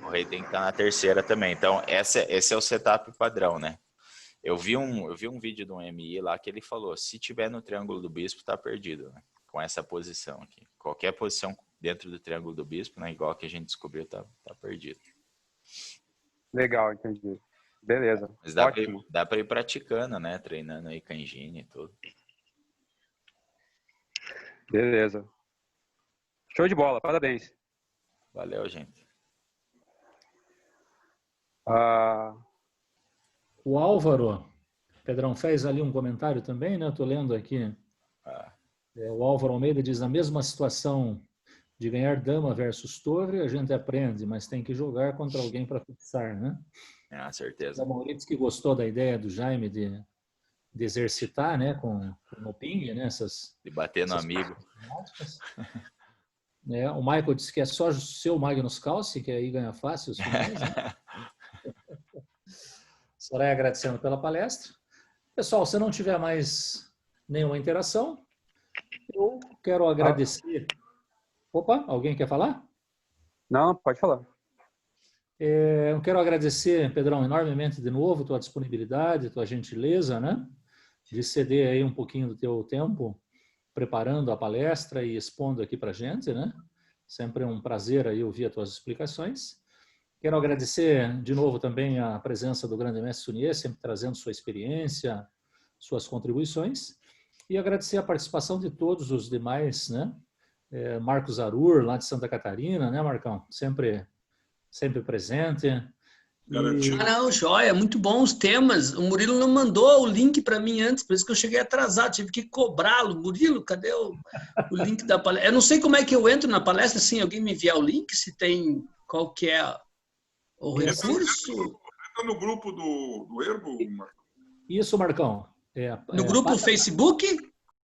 rei tem que estar na terceira também. Então esse é o setup padrão, né? Eu vi um vídeo de um MI lá que ele falou, se tiver no triângulo do bispo, tá perdido, né? Com essa posição aqui. Qualquer posição dentro do triângulo do bispo, né? Igual que a gente descobriu, tá perdido. Legal, entendi. Beleza. Mas dá pra ir praticando, né? Treinando aí com a engine e tudo. Beleza. Show de bola, parabéns. Valeu, gente. O Álvaro, Pedrão, fez ali um comentário também, né? Estou lendo aqui. O Álvaro Almeida diz, na mesma situação de ganhar dama versus torre, a gente aprende, mas tem que jogar contra alguém para fixar, né? Certeza. O Maurício que gostou da ideia do Jaime de exercitar, né? Com o ping, né? De bater no amigo. O Michael disse que é só ser o Magnus Calci, que aí ganha fácil os finais, né? Soraya agradecendo pela palestra. Pessoal, se não tiver mais nenhuma interação, eu quero agradecer. Opa, alguém quer falar? Não, pode falar. Eu quero agradecer, Pedrão, enormemente de novo tua disponibilidade, tua gentileza, né? De ceder aí um pouquinho do teu tempo preparando a palestra e expondo aqui para a gente, né? Sempre um prazer aí ouvir as tuas explicações. Quero agradecer de novo também a presença do grande mestre Sunier, sempre trazendo sua experiência, suas contribuições. E agradecer a participação de todos os demais, né? Marcos Arur, lá de Santa Catarina, né, Marcão? Sempre presente. Não, joia, muito bom os temas. O Murilo não mandou o link para mim antes, por isso que eu cheguei atrasado, tive que cobrá-lo. Murilo, cadê o link da palestra? Eu não sei como é que eu entro na palestra, assim, alguém me enviar o link, se tem, qual que é o recurso? Entra no grupo do Erbo, Marcão. Isso, Marcão. No grupo Facebook?